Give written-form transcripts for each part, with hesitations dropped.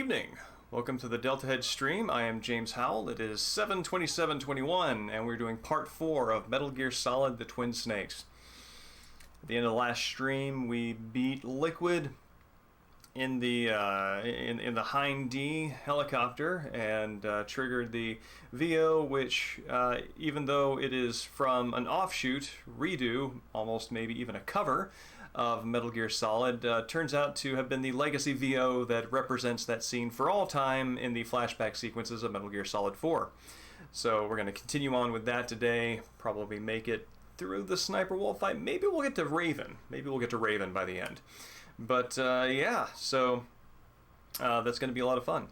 evening. Welcome to the Deltahead stream. I am James Howell. It is 7/27/21, and we're doing part 4 of Metal Gear Solid: The Twin Snakes. At the end of the last stream, we beat Liquid in the Hind D helicopter and triggered the VO, which, even though it is from an offshoot, redo, almost maybe even a cover of Metal Gear Solid, turns out to have been the legacy VO that represents that scene for all time in the flashback sequences of Metal Gear Solid 4. So we're going to continue on with that today, probably make it through the Sniper Wolf fight. Maybe we'll get to Raven. Maybe we'll get to Raven by the end. But yeah, so that's going to be a lot of fun.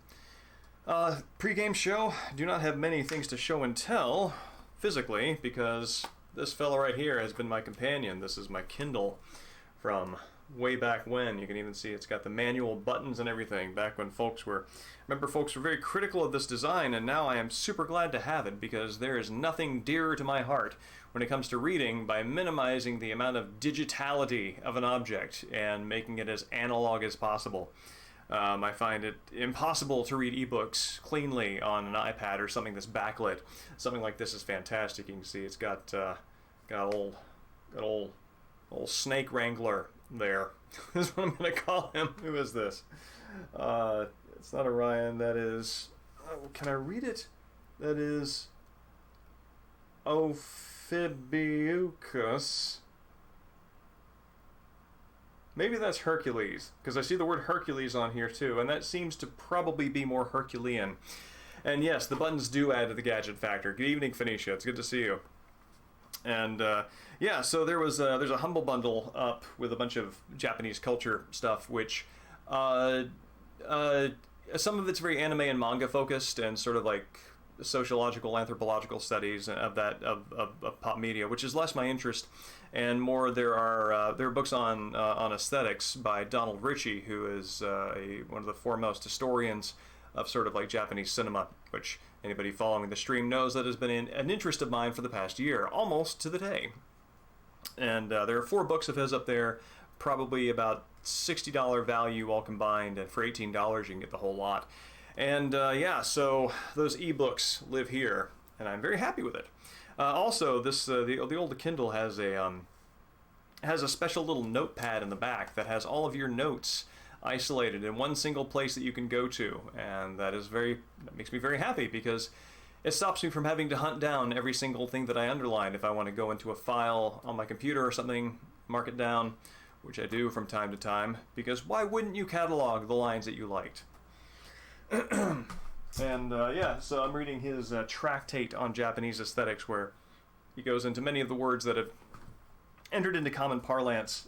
Pre-game show, do not have many things to show and tell physically, because this fella right here has been my companion. This is my Kindle from way back when. You can even see it's got the manual buttons and everything, back when folks were very critical of this design, and now I am super glad to have it, because there is nothing dearer to my heart when it comes to reading by minimizing the amount of digitality of an object and making it as analog as possible. I find it impossible to read ebooks cleanly on an iPad or something that's backlit. Something like this is fantastic. You can see it's got old snake wrangler there. This is what I'm going to call him. Who is this? It's not Orion. That is... can I read it? That is... Ophibiuchus. Maybe that's Hercules, because I see the word Hercules on here too, and that seems to probably be more Herculean. And yes, the buttons do add to the gadget factor. Good evening, Phoenicia. It's good to see you. And yeah, so there's a Humble Bundle up with a bunch of Japanese culture stuff, which some of it's very anime and manga focused, and sort of like sociological, anthropological studies of pop media, which is less my interest, and more there are books on aesthetics by Donald Ritchie, who is one of the foremost historians of sort of like Japanese cinema, which anybody following the stream knows that has been an interest of mine for the past year, almost to the day. And there are 4 books of his up there, probably about $60 value all combined, and for $18 you can get the whole lot. And yeah, so those ebooks live here, and I'm very happy with it. Also, this the old Kindle has a special little notepad in the back that has all of your notes isolated in one single place that you can go to, and that makes me very happy, because it stops me from having to hunt down every single thing that I underlined if I want to go into a file on my computer or something, mark it down, which I do from time to time, because why wouldn't you catalog the lines that you liked? And yeah, so I'm reading his tractate on Japanese aesthetics, where he goes into many of the words that have entered into common parlance,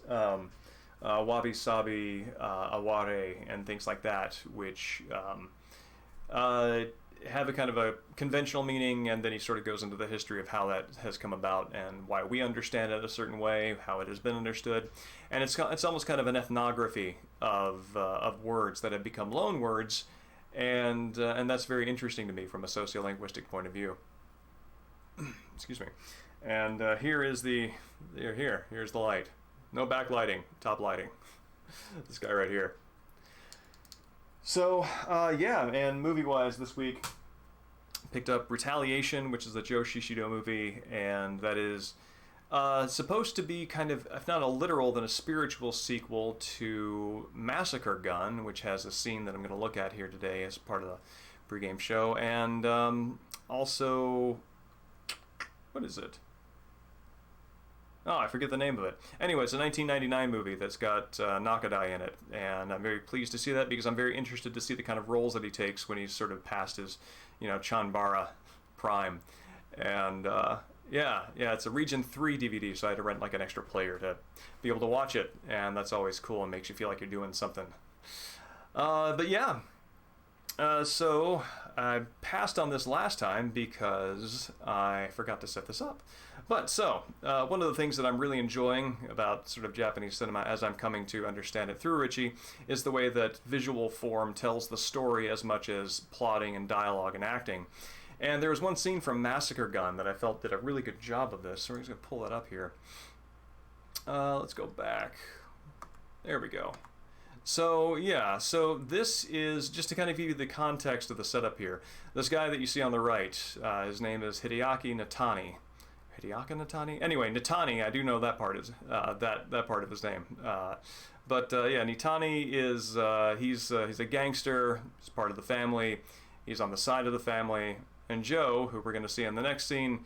wabi-sabi, aware, and things like that, which have a kind of a conventional meaning, and then he sort of goes into the history of how that has come about and why we understand it a certain way, how it has been understood, and it's almost kind of an ethnography of words that have become loan words, and that's very interesting to me from a sociolinguistic point of view. Excuse me. And here's the light. No backlighting, top lighting. This guy right here. So, yeah, and movie-wise this week, picked up Retaliation, which is a Joe Shishido movie, and that is supposed to be kind of, if not a literal, then a spiritual sequel to Massacre Gun, which has a scene that I'm going to look at here today as part of the pregame show, and also, what is it? Oh, I forget the name of it. Anyway, it's a 1999 movie that's got Nakadai in it, and I'm very pleased to see that, because I'm very interested to see the kind of roles that he takes when he's sort of past his, Chanbara prime. And yeah, it's a Region 3 DVD, so I had to rent like an extra player to be able to watch it, and that's always cool and makes you feel like you're doing something. But yeah. So I passed on this last time because I forgot to set this up. But so, one of the things that I'm really enjoying about sort of Japanese cinema as I'm coming to understand it through Ritchie is the way that visual form tells the story as much as plotting and dialogue and acting. And there was one scene from Massacre Gun that I felt did a really good job of this, so we're just going to pull that up here. Let's go back. There we go. So yeah, so this is just to kind of give you the context of the setup here. This guy that you see on the right, his name is Hideaki Natani. Hideaki Natani? Anyway, Natani, I do know that part is that part of his name. Yeah, Nitani is he's a gangster. He's part of the family. He's on the side of the family. And Joe, who we're going to see in the next scene,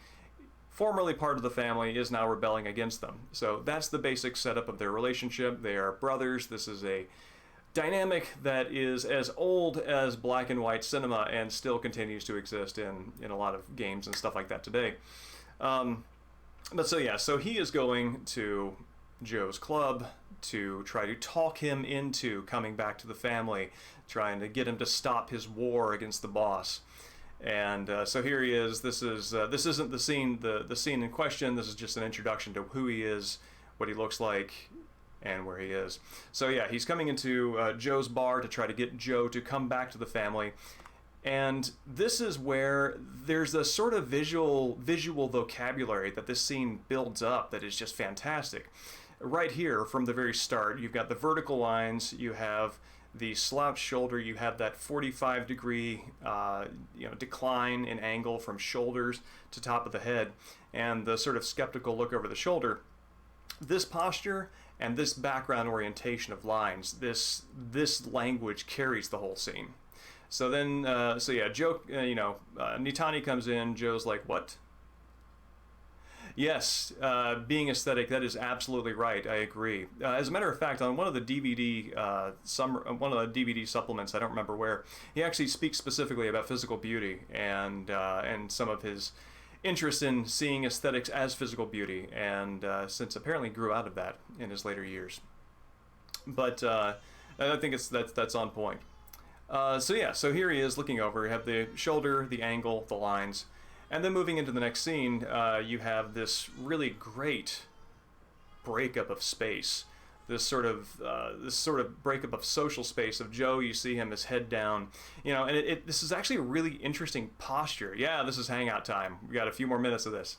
formerly part of the family, is now rebelling against them. So that's the basic setup of their relationship. They are brothers. This is a dynamic that is as old as black and white cinema and still continues to exist in a lot of games and stuff like that today. So he is going to Joe's club to try to talk him into coming back to the family, trying to get him to stop his war against the boss. And so here he is. This isn't the scene in question. This is just an introduction to who he is, what he looks like, and where he is. So yeah, he's coming into Joe's bar to try to get Joe to come back to the family. And this is where there's a sort of visual vocabulary that this scene builds up that is just fantastic. Right here, from the very start, you've got the vertical lines, you have the slouched shoulder, you have that 45-degree decline in angle from shoulders to top of the head, and the sort of skeptical look over the shoulder. This posture and this background orientation of lines, this language carries the whole scene. So then, Joe, Nitani comes in. Joe's like, "What?" Yes, being aesthetic, that is absolutely right. I agree. As a matter of fact, on one of the DVD supplements, I don't remember where, he actually speaks specifically about physical beauty and some of his interest in seeing aesthetics as physical beauty, and since apparently grew out of that in his later years. But I think that's on point. So here he is looking over. You have the shoulder, the angle, the lines. And then moving into the next scene, you have this really great breakup of space. This sort of breakup of social space of Joe. You see him, his head down, and this is actually a really interesting posture. Yeah, this is hangout time. We got a few more minutes of this.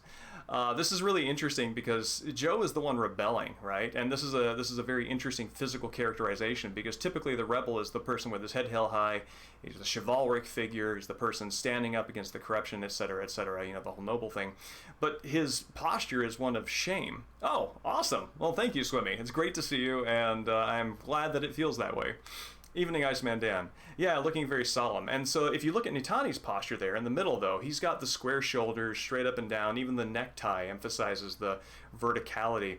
This is really interesting because Joe is the one rebelling, right? And this is a very interesting physical characterization, because typically the rebel is the person with his head held high. He's a chivalric figure. He's the person standing up against the corruption, etc., etc. The whole noble thing. But his posture is one of shame. Oh, awesome! Well, thank you, Swimmy. It's great to see you, and I'm glad that it feels that way. Evening, Iceman Dan. Yeah, looking very solemn. And so if you look at Nitani's posture there, in the middle though, he's got the square shoulders straight up and down. Even the necktie emphasizes the verticality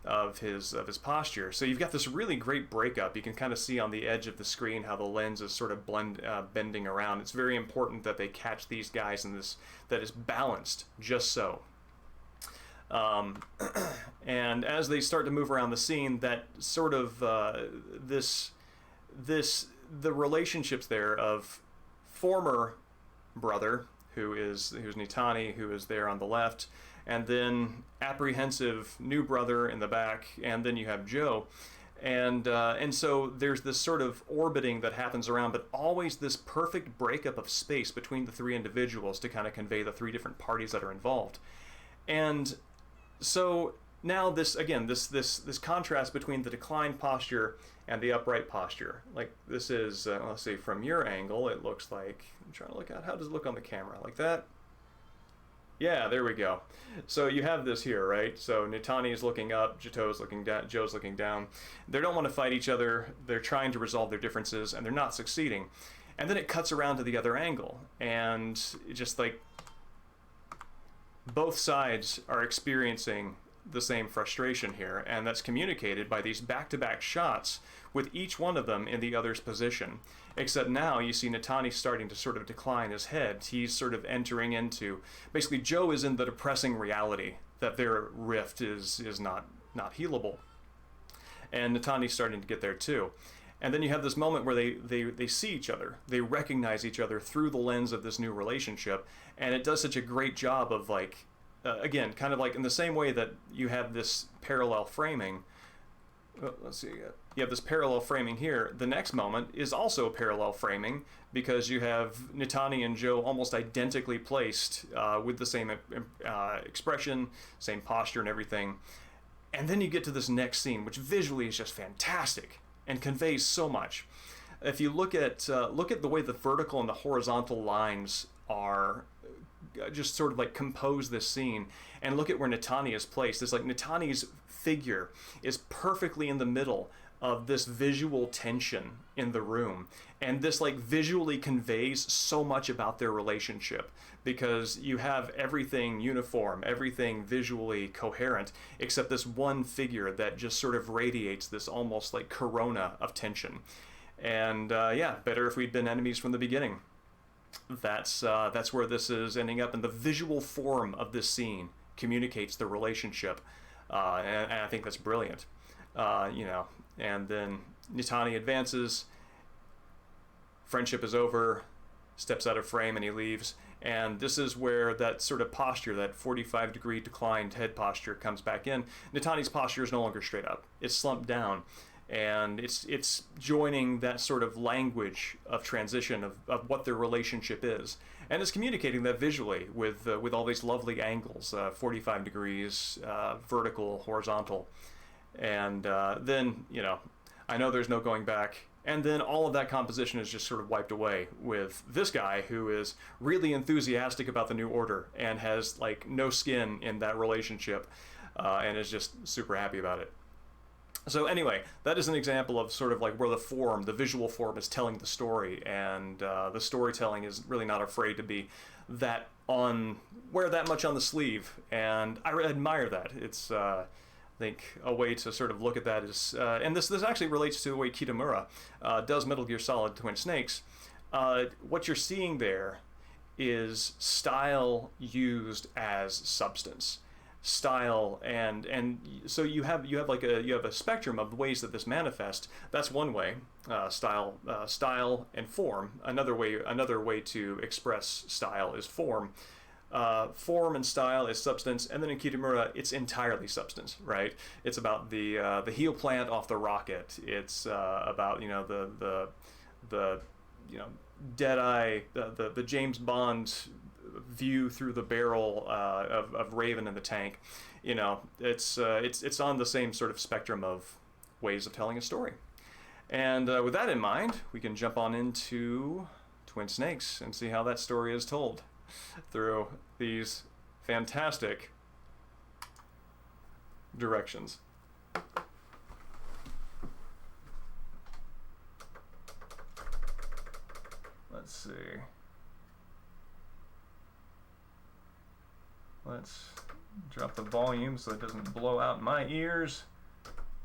of his posture. So you've got this really great breakup. You can kind of see on the edge of the screen how the lens is sort of bending around. It's very important that they catch these guys in this, that is balanced just so. And as they start to move around the scene, that sort of the relationships there of former brother, who's Nitani, who is there on the left, and then apprehensive new brother in the back, and then you have Joe, and so there's this sort of orbiting that happens around, but always this perfect breakup of space between the three individuals to kind of convey the three different parties that are involved. And so now this contrast between the declined posture and the upright posture. Like this is, let's see, from your angle, it looks like, I'm trying to look at, how does it look on the camera? Like that? Yeah, there we go. So you have this here, right? So Nitani is looking up, Joe's looking down. They don't want to fight each other. They're trying to resolve their differences, and they're not succeeding. And then it cuts around to the other angle, and just like both sides are experiencing the same frustration here, and that's communicated by these back-to-back shots with each one of them in the other's position. Except now you see Nitani starting to sort of decline his head. He's sort of entering into, basically Joe is in the depressing reality that their rift is not healable. And Nitani's starting to get there too. And then you have this moment where they see each other. They recognize each other through the lens of this new relationship, and it does such a great job of like, again, kind of like in the same way that you have this parallel framing. Let's see. You have this parallel framing here. The next moment is also parallel framing, because you have Nitani and Joe almost identically placed with the same expression, same posture and everything. And then you get to this next scene, which visually is just fantastic. and conveys so much. If you look at the way the vertical and the horizontal lines are just sort of like compose this scene, and look at where Natani is placed. It's like Natani's figure is perfectly in the middle of this visual tension in the room, and this like visually conveys so much about their relationship, because you have everything uniform, everything visually coherent, except this one figure that just sort of radiates this almost like corona of tension. And yeah, better if we'd been enemies from the beginning. That's where this is ending up, and the visual form of this scene communicates the relationship, and I think that's brilliant. And then Natani advances, friendship is over, steps out of frame, and he leaves. And this is where that sort of posture, that 45-degree declined head posture, comes back in. Natani's posture is no longer straight up. It's slumped down. And it's joining that sort of language of transition of what their relationship is. And it's communicating that visually with all these lovely angles, 45 degrees, vertical, horizontal. And then, I know there's no going back. And then all of that composition is just sort of wiped away with this guy who is really enthusiastic about the New Order and has like no skin in that relationship, and is just super happy about it. So anyway, that is an example of sort of like where the visual form is telling the story, and the storytelling is really not afraid to be wear that much on the sleeve, and I admire that. It's I think a way to sort of look at that is, and this actually relates to the way Kitamura does Metal Gear Solid Twin Snakes. What you're seeing there is style used as substance. Style and so you have a spectrum of ways that this manifests. That's one way, style and form. Another way to express style is form. Form and style is substance, and then in Kitamura it's entirely substance, right? It's about the heel plant off the rocket. It's about the Deadeye, the James Bond view through the barrel of Raven in the tank. It's on the same sort of spectrum of ways of telling a story. And with that in mind, we can jump on into Twin Snakes and see how that story is told through these fantastic directions. Let's see. Let's drop the volume so it doesn't blow out my ears.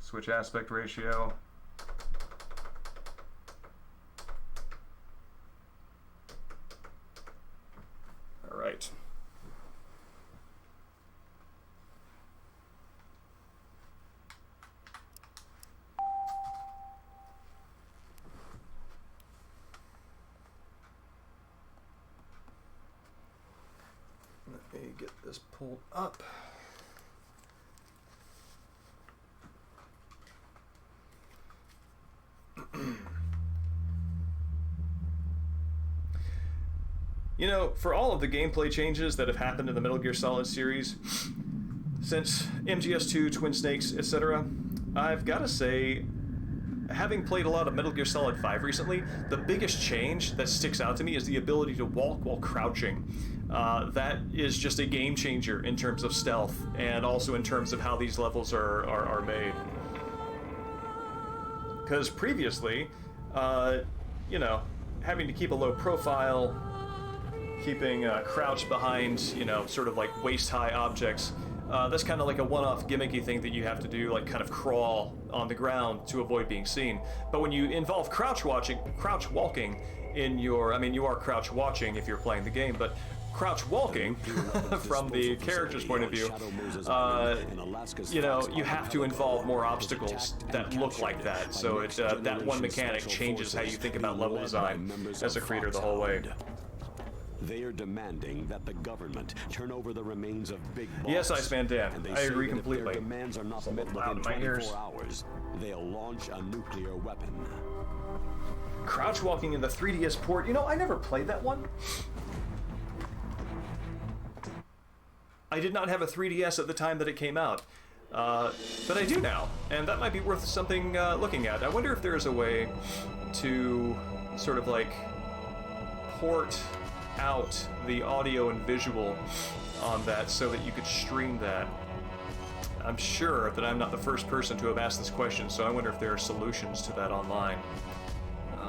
Switch aspect ratio. All right. Let me get this pulled up. For all of the gameplay changes that have happened in the Metal Gear Solid series, since MGS2, Twin Snakes, etc., I've got to say, having played a lot of Metal Gear Solid 5 recently, the biggest change that sticks out to me is the ability to walk while crouching. That is just a game changer in terms of stealth, and also in terms of how these levels are made. Because previously, having to keep a low profile, keeping crouched behind, sort of like waist-high objects, that's kind of like a one-off gimmicky thing that you have to do, like kind of crawl on the ground to avoid being seen. But when you involve crouch walking in your, you are crouch watching if you're playing the game, but crouch walking from the character's point of view, you have to involve more obstacles that look like that. So that one mechanic changes how you think about level design as a creator the whole way. They are demanding that the government turn over the remains of Big Boss. Yes, Iceman Dan. I agree completely. If their demands are not met within 24 hours, they'll launch a nuclear weapon. Crouch walking in the 3DS port. I never played that one. I did not have a 3DS at the time that it came out. But I do now, and that might be worth something looking at. I wonder if there's a way to sort of like port out the audio and visual on that so that you could stream that. I'm sure that I'm not the first person to have asked this question, so I wonder if there are solutions to that online.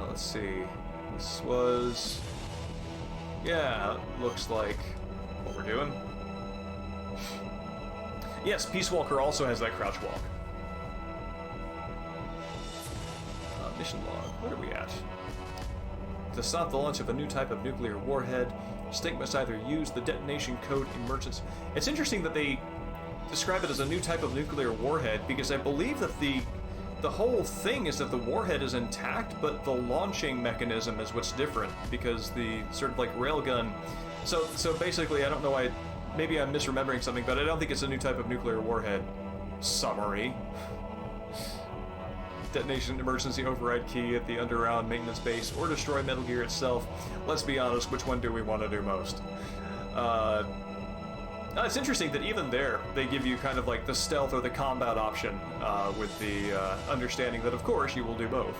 Let's see. This was... yeah, looks like what we're doing. Yes, Peace Walker also has that crouch walk. Mission log. What are we at? To stop the launch of a new type of nuclear warhead, Stink must either use the detonation code emergency... It's interesting that they describe it as a new type of nuclear warhead, because I believe that the whole thing is that the warhead is intact, but the launching mechanism is what's different, because the sort of like railgun... So basically, I don't know why... Maybe I'm misremembering something, but I don't think it's a new type of nuclear warhead. Summary. Detonation emergency override key at the underground maintenance base, or destroy Metal Gear itself. Let's be honest, which one do we want to do most? It's interesting that even there, they give you kind of like the stealth or the combat option, with the understanding that, of course, you will do both.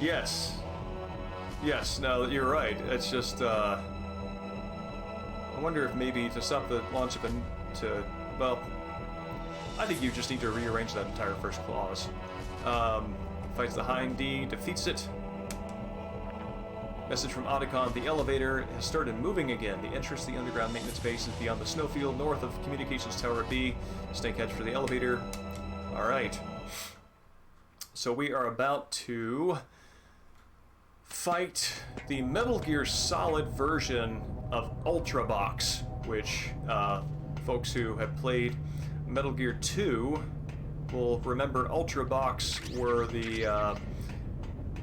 Yes. Yes, no, you're right. It's just, I wonder if maybe to stop the launch of well, I think you just need to rearrange that entire first clause. Fights the Hind D, defeats it. Message from Otacon, the elevator has started moving again. The entrance to the underground maintenance base is beyond the snowfield, north of Communications Tower B. Snakehead for the elevator. Alright. So we are about to fight the Metal Gear Solid version of Ultra Box, which folks who have played Metal Gear 2 will remember. Ultra Box were the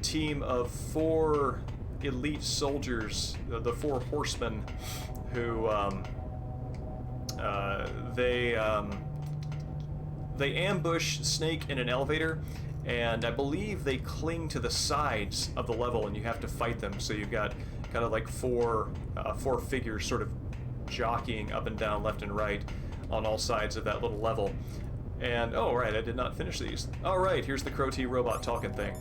team of 4 elite soldiers, the 4 horsemen, who they ambush Snake in an elevator, and I believe they cling to the sides of the level, and you have to fight them. So you've got kind of like four figures sort of jockeying up and down, left and right, on all sides of that little level. And, oh, right, I did not finish these. Oh, right, here's the Crow T robot talking thing.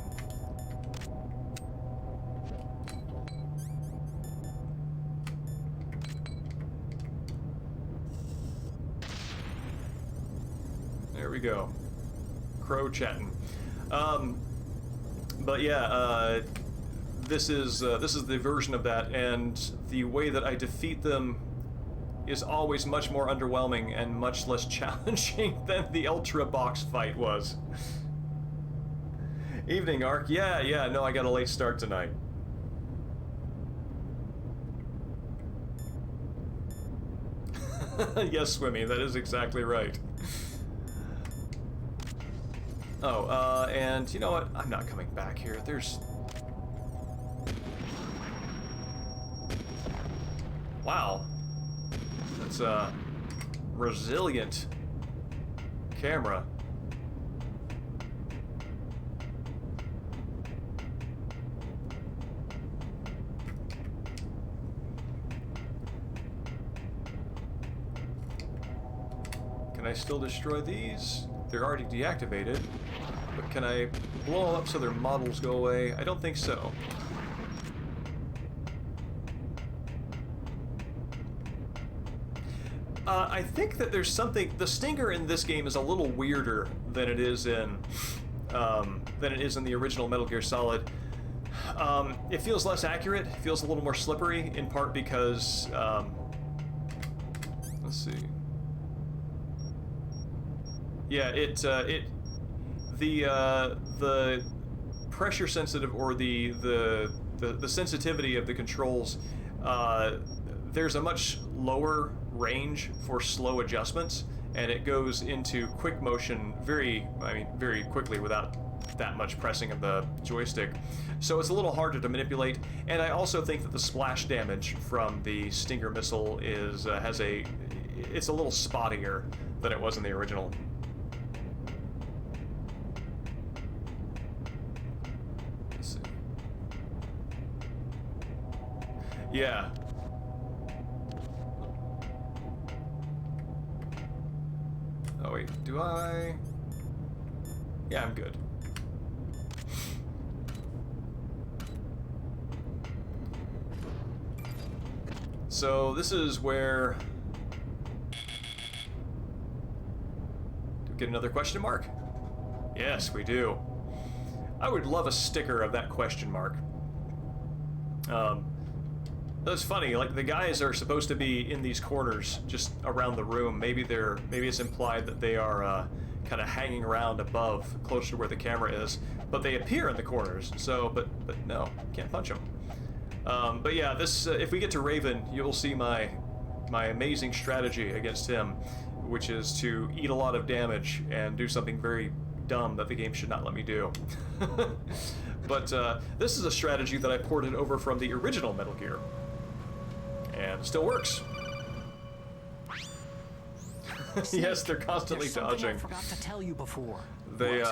There we go. Crow chatting. But yeah, this is the version of that, and the way that I defeat them is always much more underwhelming and much less challenging than the Ultra Box fight was. Evening, Ark. Yeah, no, I got a late start tonight. Yes, Swimmy, that is exactly right. Oh, and you know what? I'm not coming back here. There's... Wow. That's a resilient camera. Can I still destroy these? They're already deactivated. But can I blow them up so their models go away? I don't think so. I think that there's something... The Stinger in this game is a little weirder than it is in the original Metal Gear Solid. It feels less accurate. It feels a little more slippery, in part because... let's see. Yeah, the pressure sensitive, or the sensitivity of the controls, there's a much lower range for slow adjustments, and it goes into quick motion very quickly without that much pressing of the joystick. So it's a little harder to manipulate, and I also think that the splash damage from the Stinger missile is it's a little spottier than it was in the original. Yeah. Oh wait, do I? Yeah, I'm good. So this is where... Do we get another question mark? Yes, we do. I would love a sticker of that question mark. That's funny, like the guys are supposed to be in these corners just around the room. Maybe it's implied that they are kind of hanging around above, closer to where the camera is, but they appear in the corners. So, but no, can't punch them. But yeah, this if we get to Raven, you'll see my amazing strategy against him, which is to eat a lot of damage and do something very dumb that the game should not let me do. But this is a strategy that I ported over from the original Metal Gear, and it still works. Yes, they're constantly dodging. I forgot to tell you before. They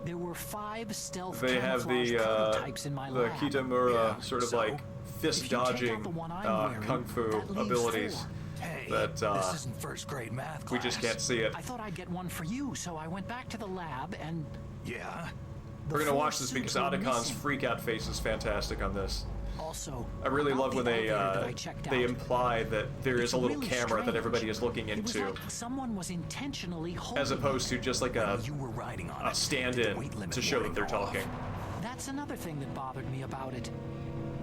there were 5 stealth they have the prototypes in my lab. Kitamura sort of like fist dodging kung fu abilities. Hey, that this isn't first-grade math class. we just can't see it. I thought I'd get one for you, so I went back to the lab and... Yeah? We're gonna watch this because Otacon's freak-out face is fantastic on this. Also, I really love when they they imply that there is a little camera that everybody is looking into, like someone was intentionally holding as opposed to just like a You were riding on it. stand-in Did the weight limit to show that warning they're go off? talking. That's another thing that bothered me about it.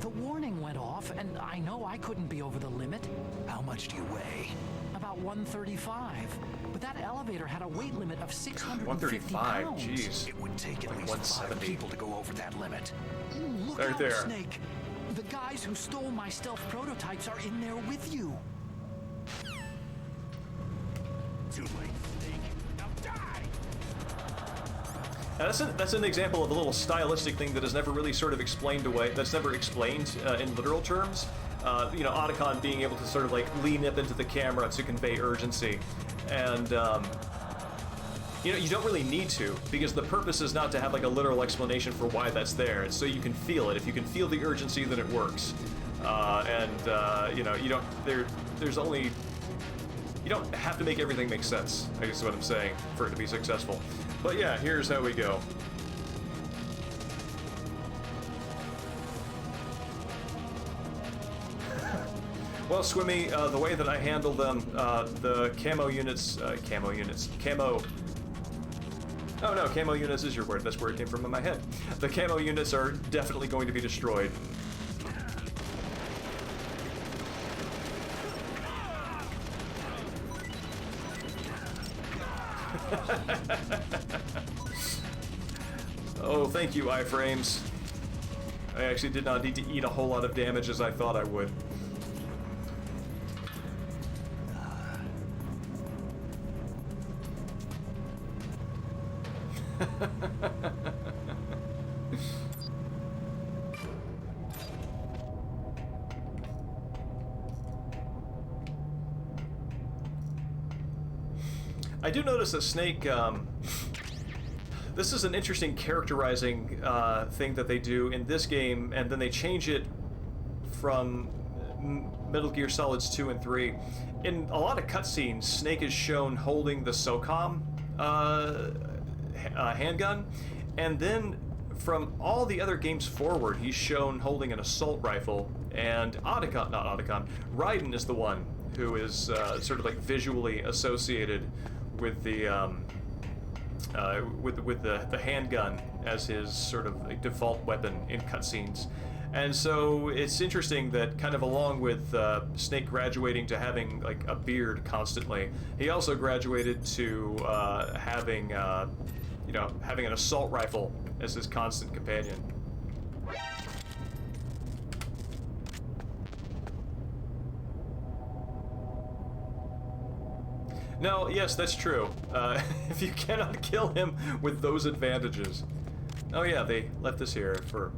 The warning went off, and I know I couldn't be over the limit. How much do you weigh? About 135. But that elevator had a weight limit of 650 135, pounds. jeez. It would take at Like least 5 170. people to go over that limit. Look Right out, there. Snake. The guys who stole my stealth prototypes are in there with you. Too late, Snake. Now die! Now that's an example of a little stylistic thing that is never really sort of explained away. That's never explained in literal terms. You know, Otacon being able to sort of like lean up into the camera to convey urgency, and you know, you don't really need to, because the purpose is not to have like a literal explanation for why that's there. It's so you can feel it. If you can feel the urgency, then it works. You know, you don't. There's only. You don't have to make everything make sense, I guess is what I'm saying, for it to be successful. But yeah, here's how we go. Well, Swimmy, the way that I handle them, the camo units... Oh no, camo units is your word. That's where it came from in my head. The camo units are definitely going to be destroyed. Oh, thank you, iframes. I actually did not need to eat a whole lot of damage as I thought I would. I do notice that Snake, this is an interesting characterizing thing that they do in this game, and then they change it from Metal Gear Solids 2 and 3. In a lot of cutscenes, Snake is shown holding the SOCOM handgun, and then from all the other games forward, he's shown holding an assault rifle, and Raiden is the one who is sort of like visually associated with the the handgun as his sort of like default weapon in cutscenes. And so it's interesting that kind of along with Snake graduating to having like a beard constantly, he also graduated to having you know, having an assault rifle as his constant companion. No, yes, that's true. If you cannot kill him with those advantages. Oh yeah, they left this here for...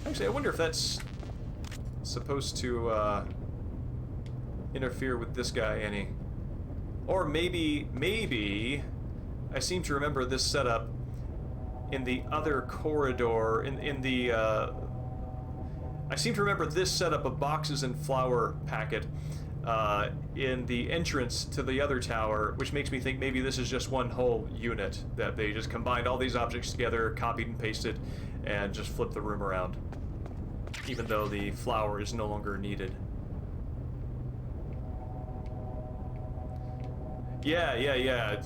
Actually, I wonder if that's supposed to interfere with this guy any. Or maybe... I seem to remember this setup in the other corridor, in the... I seem to remember this setup of boxes and flour packet in the entrance to the other tower, which makes me think maybe this is just one whole unit, that they just combined all these objects together, copied and pasted, and just flipped the room around, even though the flour is no longer needed. Yeah.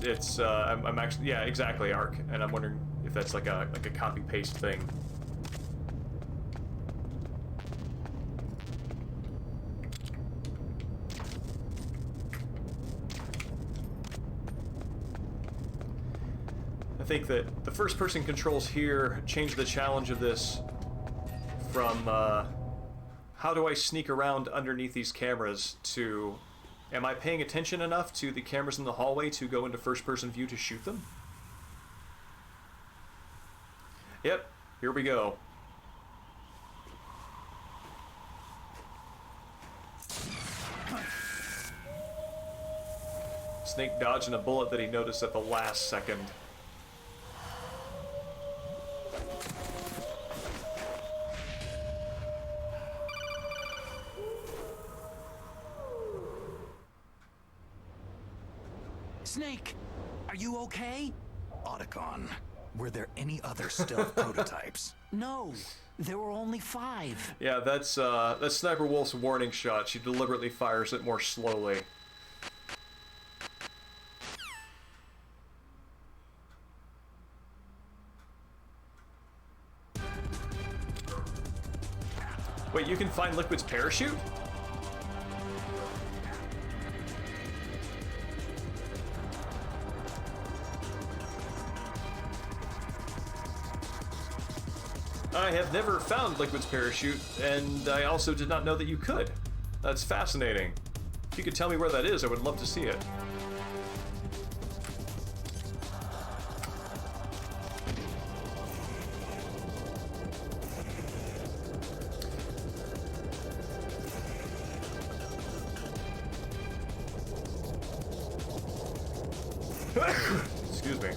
It's I'm actually, yeah, exactly, Ark, and I'm wondering if that's like a copy paste thing. I think that the first person controls here changed the challenge of this from how do I sneak around underneath these cameras to am I paying attention enough to the cameras in the hallway to go into first person view to shoot them? Yep, here we go. Snake dodging a bullet that he noticed at the last second. Snake, are you okay? Otacon, were there any other stealth prototypes? No, there were only 5. Yeah, that's Sniper Wolf's warning shot. She deliberately fires it more slowly. Wait, you can find Liquid's parachute? I have never found Liquid's parachute, and I also did not know that you could. That's fascinating. If you could tell me where that is, I would love to see it. Excuse me.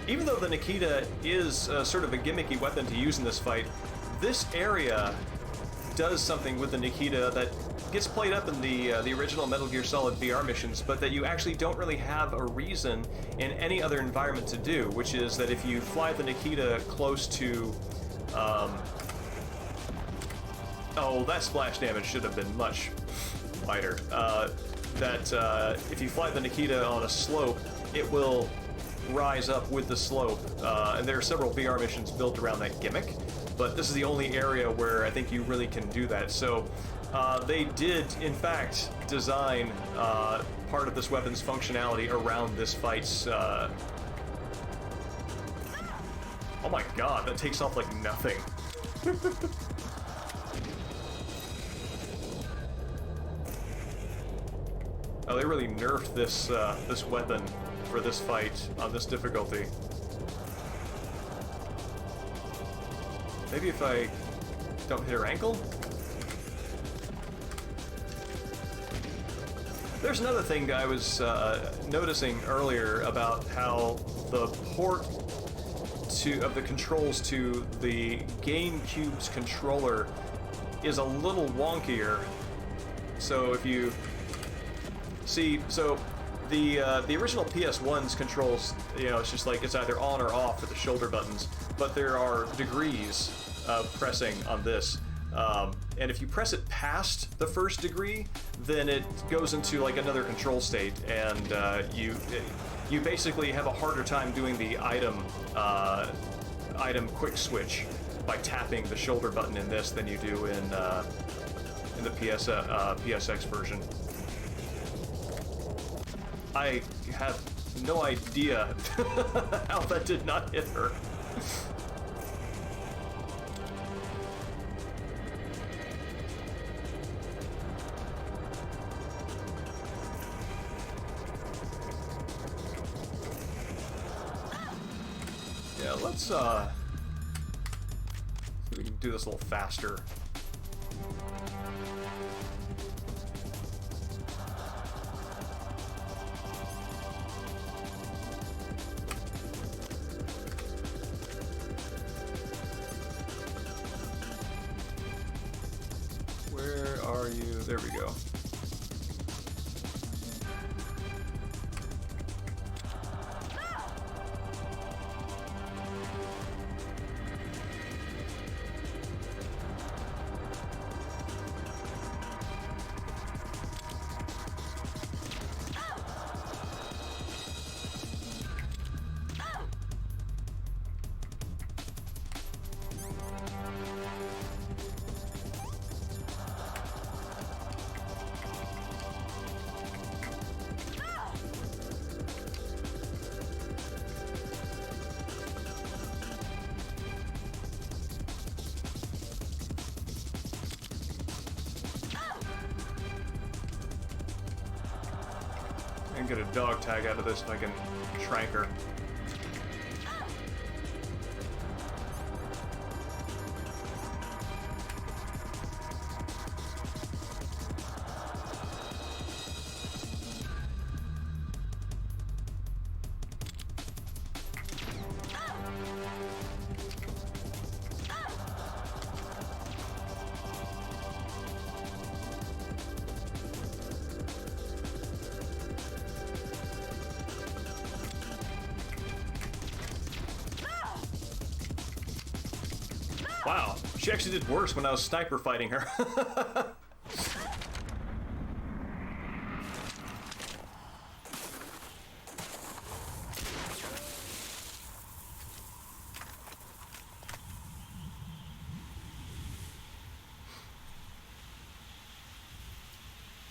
Even though the Nikita is sort of a gimmicky weapon to use in this fight, this area does something with the Nikita that gets played up in the original Metal Gear Solid VR missions, but that you actually don't really have a reason in any other environment to do, which is that if you fly the Nikita close to... oh, that splash damage should have been much lighter. If you fly the Nikita on a slope, it will rise up with the slope, and there are several VR missions built around that gimmick, but this is the only area where I think you really can do that. So they did, in fact, design part of this weapon's functionality around this fight's... oh my god, that takes off like nothing. Oh, they really nerfed this this weapon for this fight on this difficulty. Maybe if I don't hit her ankle? There's another thing I was noticing earlier about how the port of the controls to the GameCube's controller is a little wonkier. So if you see, so the original PS1's controls, you know, it's just like it's either on or off for the shoulder buttons, but there are degrees of pressing on this. And if you press it past the first degree, then it goes into like another control state, and you basically have a harder time doing the item quick switch by tapping the shoulder button in this than you do in the PSX version. I have no idea how that did not hit her. Yeah, let's see if we can do this a little faster. are you? There we go. Get a dog tag out of this if I can shrank her. Wow, she actually did worse when I was sniper fighting her.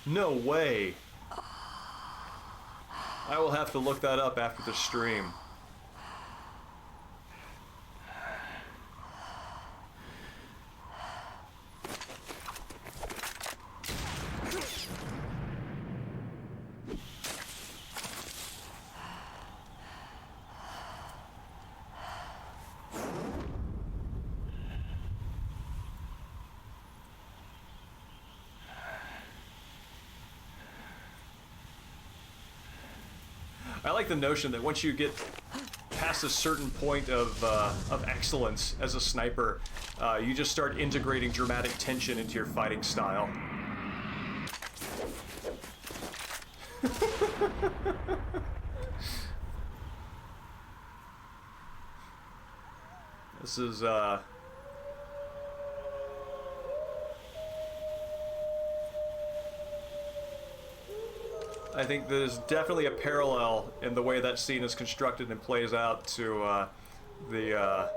No way. I will have to look that up after the stream. I like the notion that once you get past a certain point of excellence as a sniper, you just start integrating dramatic tension into your fighting style. This is, I think there's definitely a parallel in the way that scene is constructed and plays out to the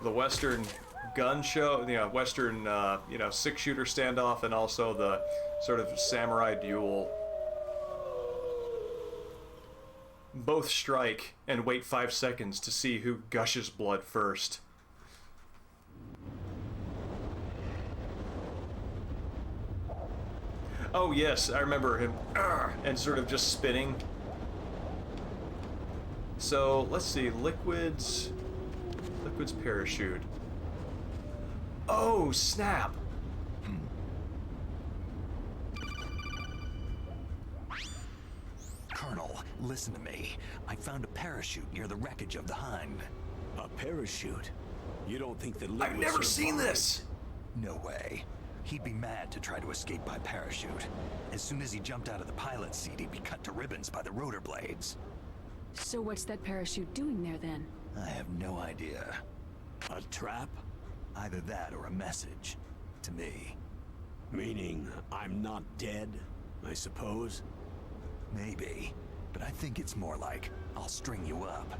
Western gun show, Western, six-shooter standoff, and also the sort of samurai duel. Both strike and wait 5 seconds to see who gushes blood first. Oh yes, I remember him, and sort of just spinning. So, let's see, Liquid's parachute. Oh, snap! Colonel, listen to me. I found a parachute near the wreckage of the Hind. A parachute? You don't think that I've never seen this! No way. He'd be mad to try to escape by parachute. As soon as he jumped out of the pilot's seat, he'd be cut to ribbons by the rotor blades. So what's that parachute doing there then? I have no idea. A trap? Either that or a message. To me. Meaning I'm not dead, I suppose? Maybe. But I think it's more like, I'll string you up.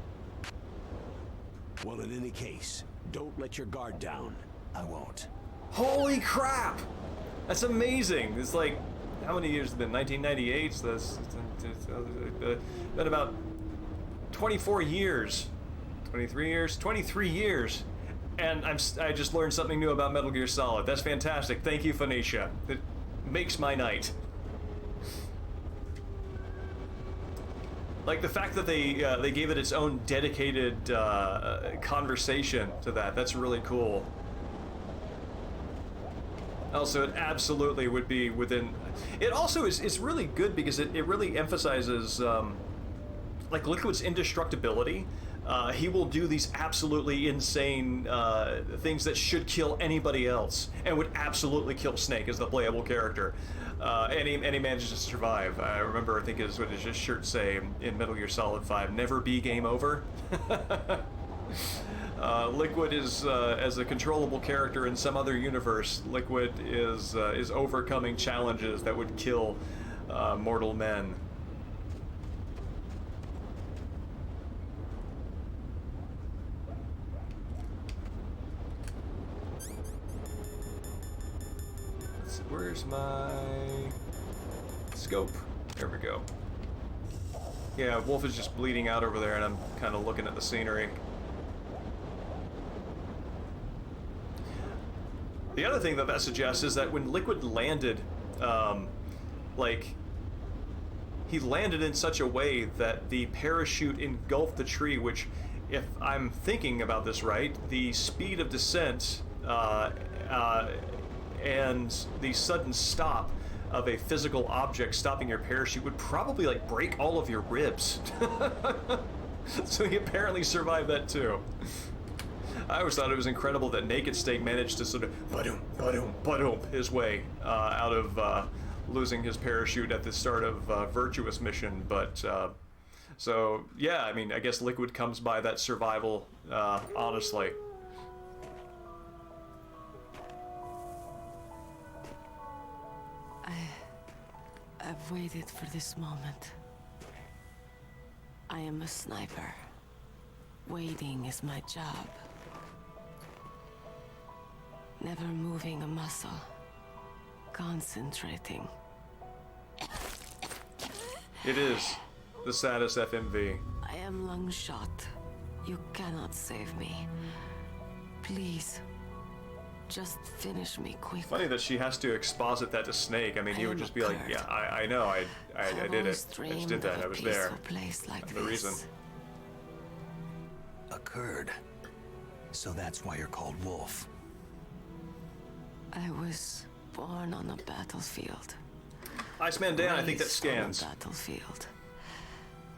Well, in any case, don't let your guard down. I won't. Holy crap! That's amazing! It's like, how many years has it been? 1998? So that's been about 24 years. 23 years? 23 years! And I just learned something new about Metal Gear Solid. That's fantastic. Thank you, Phoenicia. It makes my night. Like the fact that they gave it its own dedicated conversation to that. That's really cool. Also, it absolutely would be within... It also is really good because it really emphasizes like Liquid's indestructibility. he will do these absolutely insane things that should kill anybody else, and would absolutely kill Snake as the playable character. And he manages to survive. I remember, I think what does his shirt say in Metal Gear Solid 5, never be game over. Liquid is, as a controllable character in some other universe, Liquid is overcoming challenges that would kill mortal men. Where's my scope? There we go. Yeah, Wolf is just bleeding out over there, and I'm kind of looking at the scenery. The other thing that suggests is that when Liquid landed, like, he landed in such a way that the parachute engulfed the tree, which, if I'm thinking about this right, the speed of descent, and the sudden stop of a physical object stopping your parachute would probably, like, break all of your ribs. So he apparently survived that too. I always thought it was incredible that Naked Snake managed to sort of ba-doom his way out of losing his parachute at the start of Virtuous mission, but so yeah, I mean, I guess Liquid comes by that survival honestly. I've waited for this moment. I am a sniper. Waiting is my job. Never moving a muscle. Concentrating. It is the saddest FMV. I am lung shot. You cannot save me. Please. Just finish me quickly. Funny that she has to exposit that to Snake. I mean, he would just be like, yeah, I know, I did it. I just did that. I was there. That's the reason. A Kurd. So that's why you're called Wolf. I was born on a battlefield. Iceman Dan, I think that Raised scans. on a battlefield.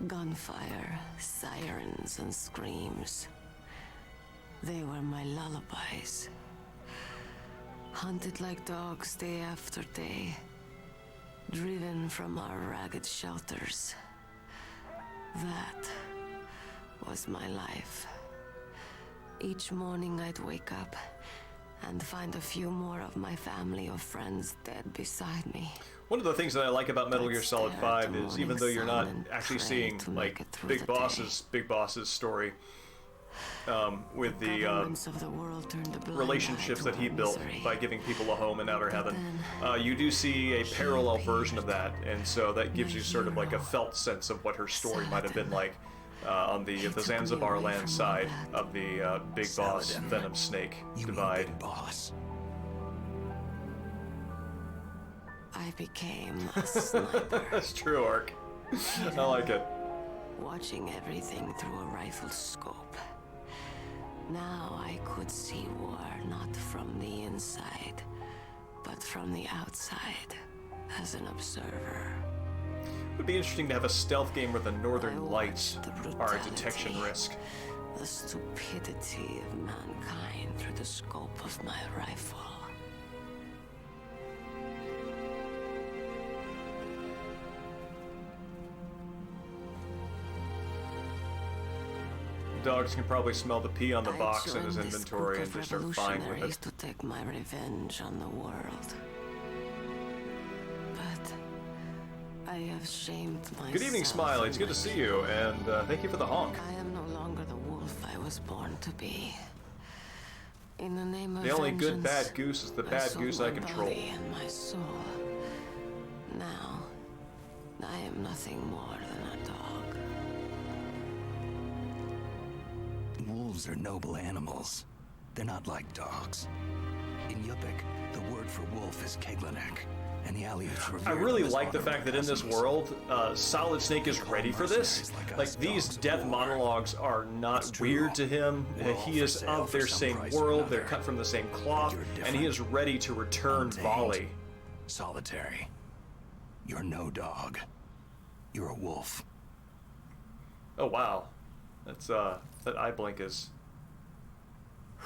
Gunfire, sirens, and screams. They were my lullabies. Hunted like dogs day after day. Driven from our ragged shelters. That was my life. Each morning I'd wake up and find a few more of my family or friends dead beside me. One of the things that I like about Metal Gear Solid 5 is, even though you're not actually seeing, like, Big Boss's story, with the relationships that he built by giving people a home in Outer Heaven, you do see a parallel version of that, and so that gives you sort of like a felt sense of what her story might have been like on the Zanzibar land side of the Big Boss Venom Snake divide. Big Boss. I became a sniper. That's true, Ark. I like it. Watching everything through a rifle scope. Now I could see war not from the inside, but from the outside, as an observer. It would be interesting to have a stealth game where the Northern Lights are a detection risk. The stupidity of mankind through the scope of my rifle. Dogs can probably smell the pee on the box in his inventory and just start fine with it. To take my revenge on the world. But I have shamed myself. Good evening, Smiley. It's good to see you, and thank you for the honk. I am no longer the wolf I was born to be. In the name of the only good vengeance, bad goose is the bad goose I control. My body and my soul. Now, I am nothing more than a dog. Wolves are noble animals. They're not like dogs. In Yupik, the word for wolf is Keglanek, and the Aleuts revere I really them as like the fact that in this cousins. world, Solid Snake is ready for this. Like, these death monologues are not weird to him. He is of their same world, they're cut from the same cloth, and he is ready to return volley. Solitary. You're no dog. You're a wolf. Oh, wow. That's that eye blink is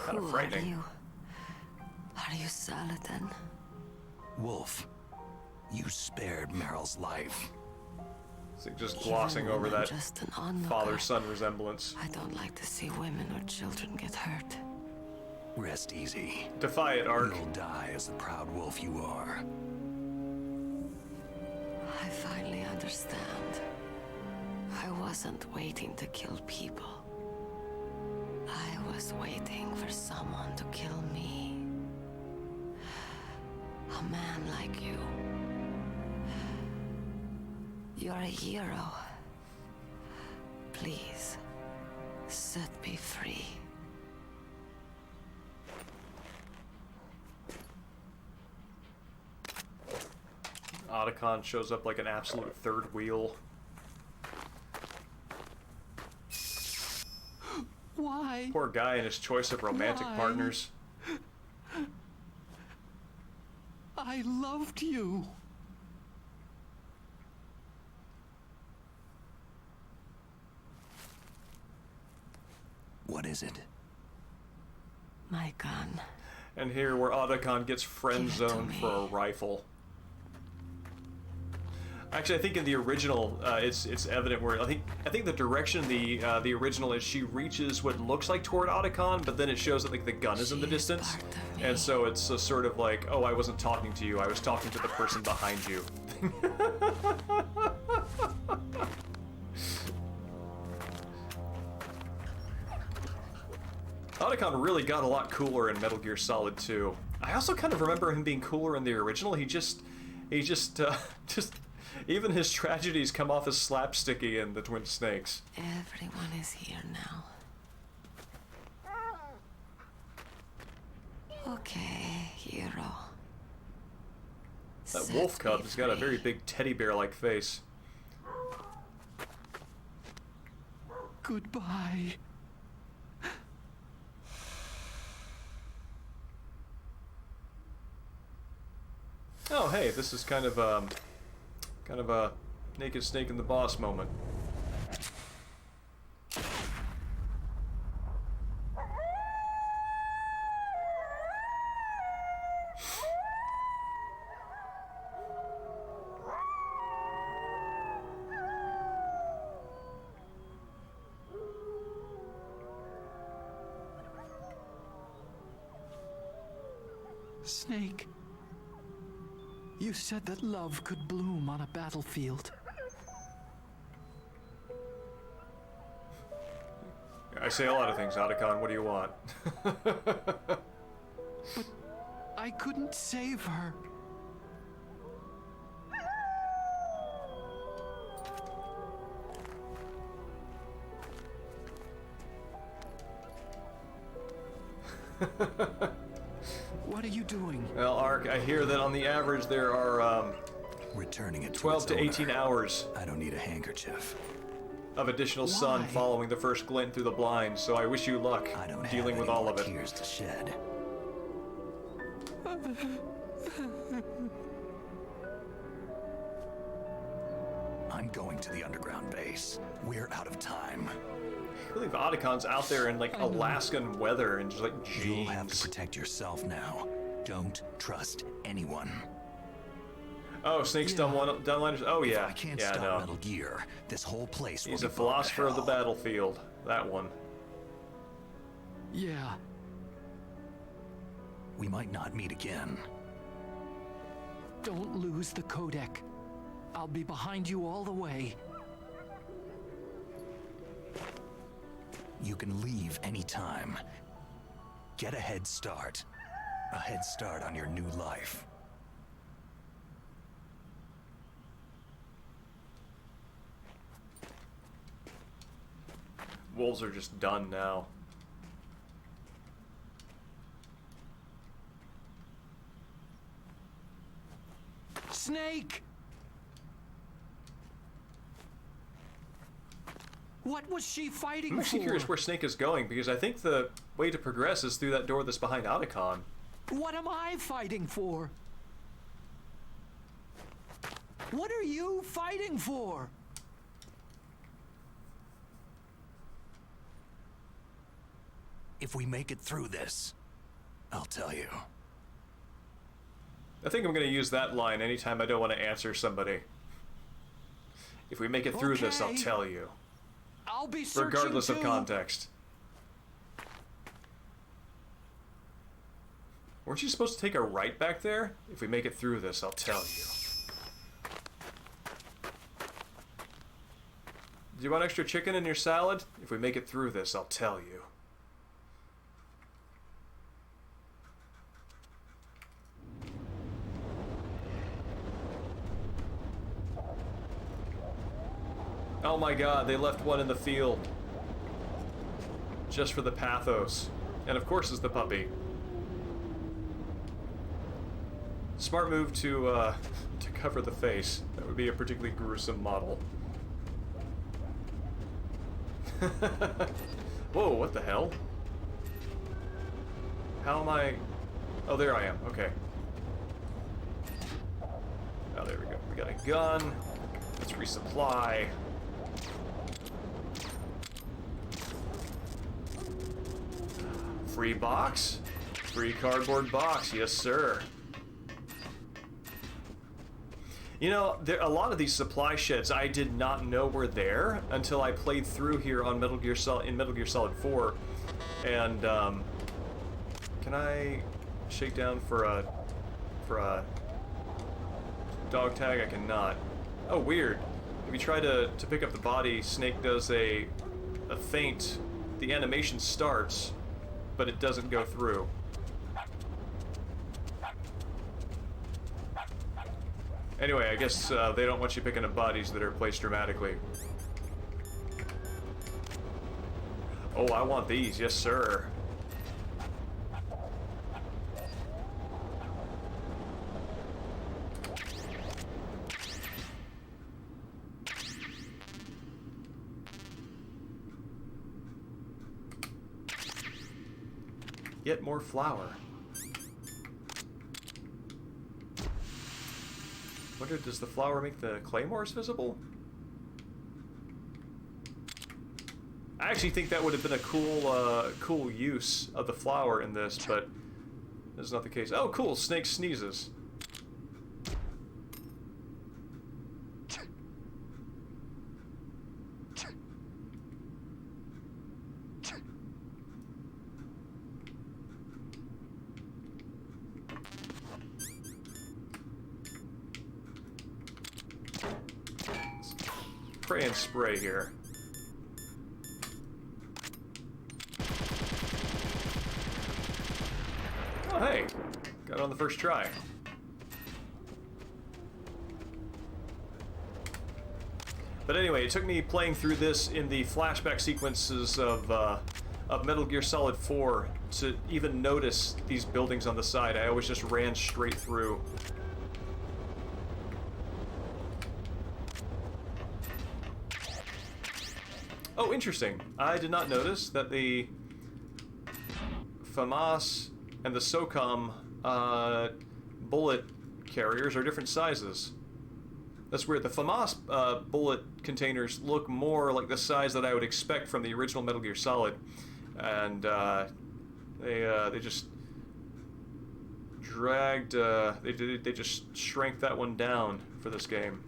kind of frightening. Are you Saladin? Wolf, you spared Meryl's life. It's like just glossing over that Just an onlooker. father-son resemblance. I don't like to see women or children get hurt. Rest easy. Defy it, Ark. You'll die as the proud wolf you are. I finally understand. I wasn't waiting to kill people. I was waiting for someone to kill me. A man like you. You're a hero. Please, set me free. Otacon shows up like an absolute third wheel. Why? Poor guy and his choice of romantic Why? partners. I loved you. What is it? My gun. And here where Otacon gets friend Give it to zoned me. for a rifle. Actually, I think in the original, it's evident where I think the direction the original is she reaches what looks like toward Otacon, but then it shows that like the gun is in the She is distance, part of me. and so it's a sort of like, oh, I wasn't talking to you, I was talking to the person behind you. Otacon really got a lot cooler in Metal Gear Solid 2. I also kind of remember him being cooler in the original. He just even his tragedies come off as slapsticky in the Twin Snakes. Everyone is here now. Okay, hero. That Set wolf cub me has got a very free. big teddy bear-like face. Goodbye. Oh, hey, this is kind of a naked snake and the boss moment. Snake. You said that love could bloom on a battlefield. I say a lot of things, Otacon. What do you want? But I couldn't save her. What are you doing? Well, Ark, I hear that on the average there are Returning it to 12 its to 18 owner. hours I don't need a handkerchief. of additional sun Why? following the first glint through the blinds, so I wish you luck I don't dealing have with any all more of it. tears to shed. I'm going to the underground base. We're out of time. I believe Otacon's out there in like Alaskan weather and just like You'll have to jeans. protect yourself now. Don't trust anyone. Oh, Snake's Yeah. downliners. Oh If yeah, I can't yeah, stop no. Metal Gear, this whole place He's will a be burned to philosopher of the hell. battlefield. That one. Yeah. We might not meet again. Don't lose the codec. I'll be behind you all the way. You can leave anytime. Get a head start. A head start on your new life. Wolves are just done now. Snake! What was she fighting I'm actually for? curious where Snake is going, because I think the way to progress is through that door that's behind Otacon. What am I fighting for? What are you fighting for? If we make it through this, I'll tell you. I think I'm going to use that line anytime I don't want to answer somebody. If we make it through this, I'll tell you. I'll be searching Regardless of too. context. Weren't you supposed to take a right back there? If we make it through this, I'll tell you. Do you want extra chicken in your salad? If we make it through this, I'll tell you. Oh my god, they left one in the field. Just for the pathos. And of course it's the puppy. Smart move to cover the face. That would be a particularly gruesome model. Whoa, what the hell? How am I... Oh, there I am. Okay. Oh, there we go. We got a gun. Let's resupply. Free box? Free cardboard box, yes sir. You know, a lot of these supply sheds I did not know were there until I played through here on Metal Gear Solid 4. And can I shake down for a dog tag? I cannot. Oh, weird. If you try to pick up the body, Snake does a feint. The animation starts, but it doesn't go through. Anyway, I guess they don't want you picking up bodies that are placed dramatically. Oh, I want these, yes sir. Yet more flour. Wonder, does the flour make the claymores visible? I actually think that would have been a cool use of the flour in this, but that's not the case. Oh, cool! Snake sneezes. Pray and spray here. Oh, hey. Got it on the first try. But anyway, it took me playing through this in the flashback sequences of Metal Gear Solid 4 to even notice these buildings on the side. I always just ran straight through. Oh, interesting. I did not notice that the FAMAS and the SOCOM bullet carriers are different sizes. That's weird. The FAMAS bullet containers look more like the size that I would expect from the original Metal Gear Solid. And they just dragged, they just shrank that one down for this game.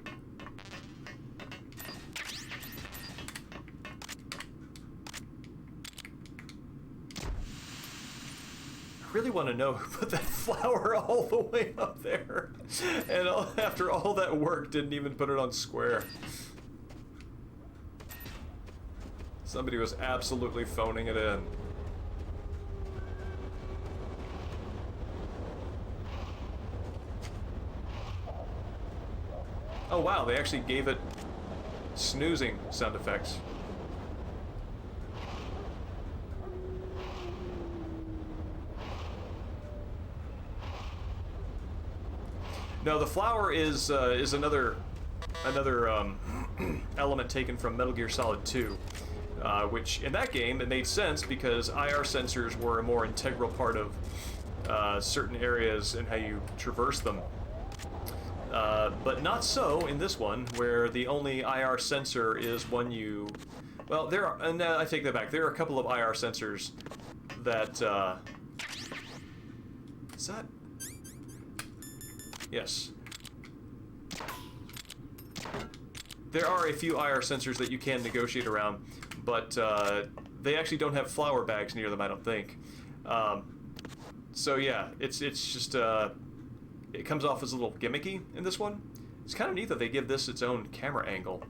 I really want to know who put that flower all the way up there, and after all that work didn't even put it on square. Somebody was absolutely phoning it in. Oh wow, they actually gave it snoozing sound effects. No, the flower is another element taken from Metal Gear Solid 2, which in that game it made sense because IR sensors were a more integral part of certain areas and how you traverse them. But not so in this one, where the only IR sensor is one you... Well, there are... And I take that back. There are a couple of IR sensors that, is that? Yes. There are a few IR sensors that you can negotiate around, but they actually don't have flour bags near them, I don't think. So yeah, it's just, it comes off as a little gimmicky in this one. It's kind of neat that they give this its own camera angle.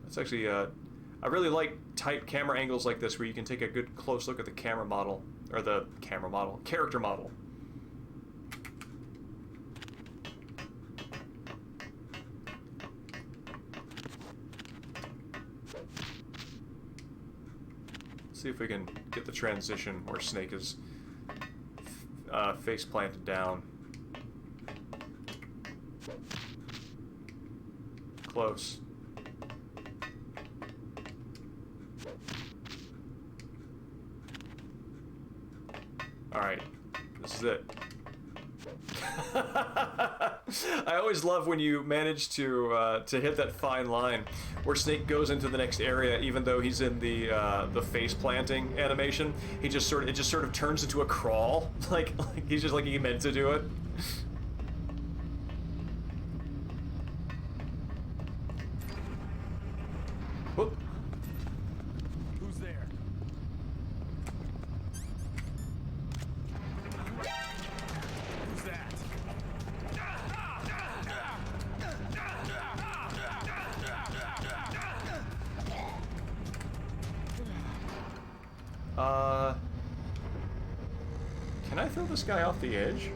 It's actually, I really like tight camera angles like this where you can take a good close look at the camera model, or the camera model, character model. See if we can get the transition where Snake is face planted down. Close. Alright, this is it. I always love when you manage to hit that fine line where Snake goes into the next area, even though he's in the face planting animation. It just sort of turns into a crawl, like he's just like he meant to do it. Whoop. Who's there? Who's that? Can I throw this guy off the edge?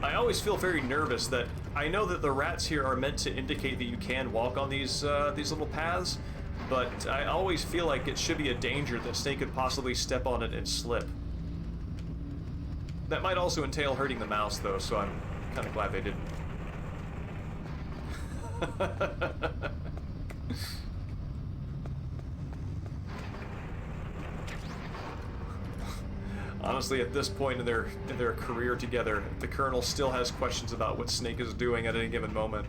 I always feel very nervous that I know that the rats here are meant to indicate that you can walk on these little paths, but I always feel like it should be a danger that Snake could possibly step on it and slip. That might also entail hurting the mouse, though, so I'm kind of glad they didn't. Honestly, at this point in their career together, the Colonel still has questions about what Snake is doing at any given moment.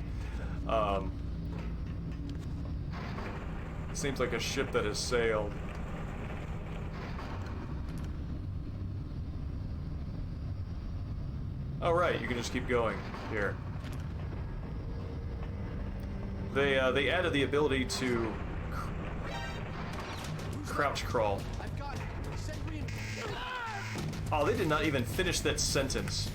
Seems like a ship that has sailed. Oh right, you can just keep going here. They added the ability to crouch crawl. Oh, they did not even finish that sentence.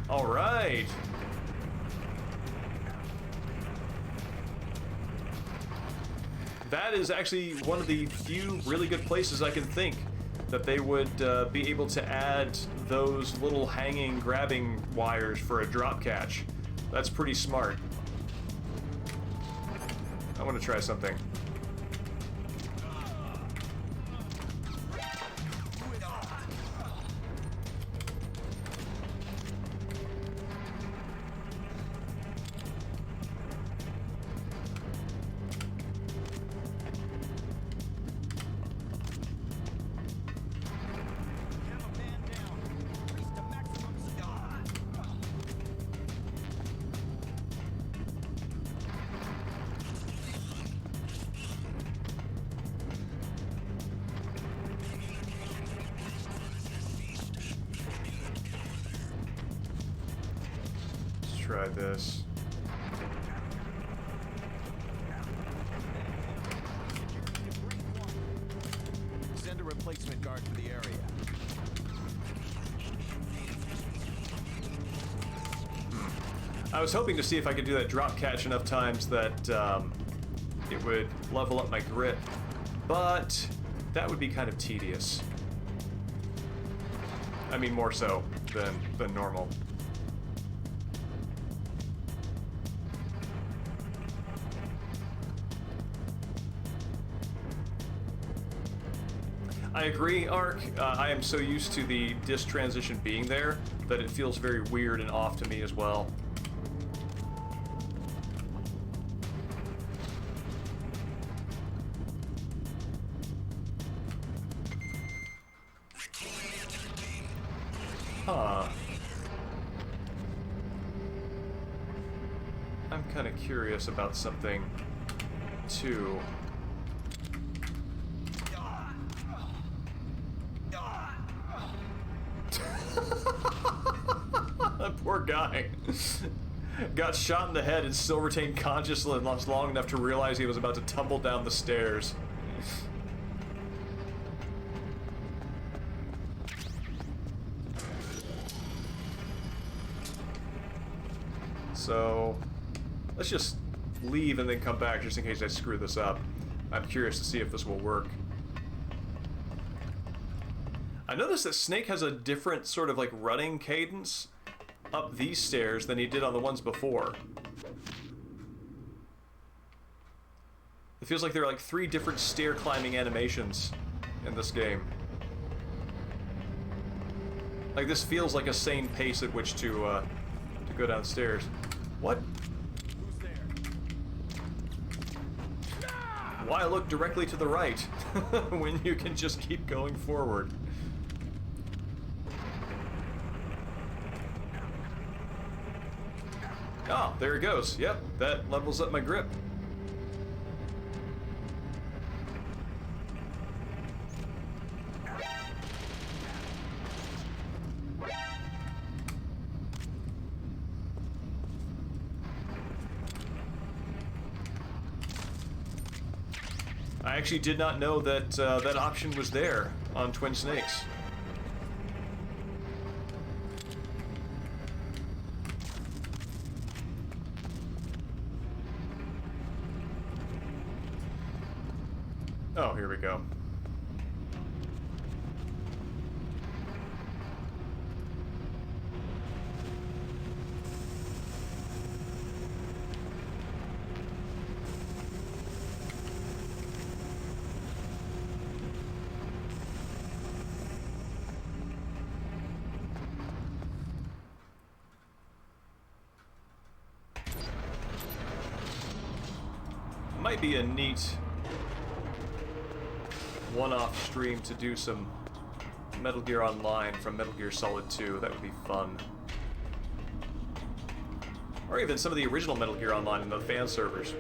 All right. That is actually one of the few really good places I can think that they would be able to add those little hanging grabbing wires for a drop catch. That's pretty smart. I want to try something. Try this. Send a replacement guard to the area. I was hoping to see if I could do that drop catch enough times that it would level up my grit, but that would be kind of tedious. I mean, more so than normal. I agree, Ark. I am so used to the disc transition being there that it feels very weird and off to me as well. Huh. I'm kind of curious about something, too. That poor guy got shot in the head and still retained consciousness long enough to realize he was about to tumble down the stairs. So, let's just leave and then come back just in case I screw this up. I'm curious to see if this will work. I noticed that Snake has a different sort of like running cadence up these stairs than he did on the ones before. It feels like there are like 3 different stair climbing animations in this game. Like this feels like a sane pace at which to go downstairs. What? Who's there? Why look directly to the right when you can just keep going forward? Oh, there it goes. Yep, that levels up my grip. I actually did not know that that option was there on Twin Snakes. Oh, here we go. Might be a neat one-off stream to do some Metal Gear Online from Metal Gear Solid 2. That would be fun. Or even some of the original Metal Gear Online in the fan servers.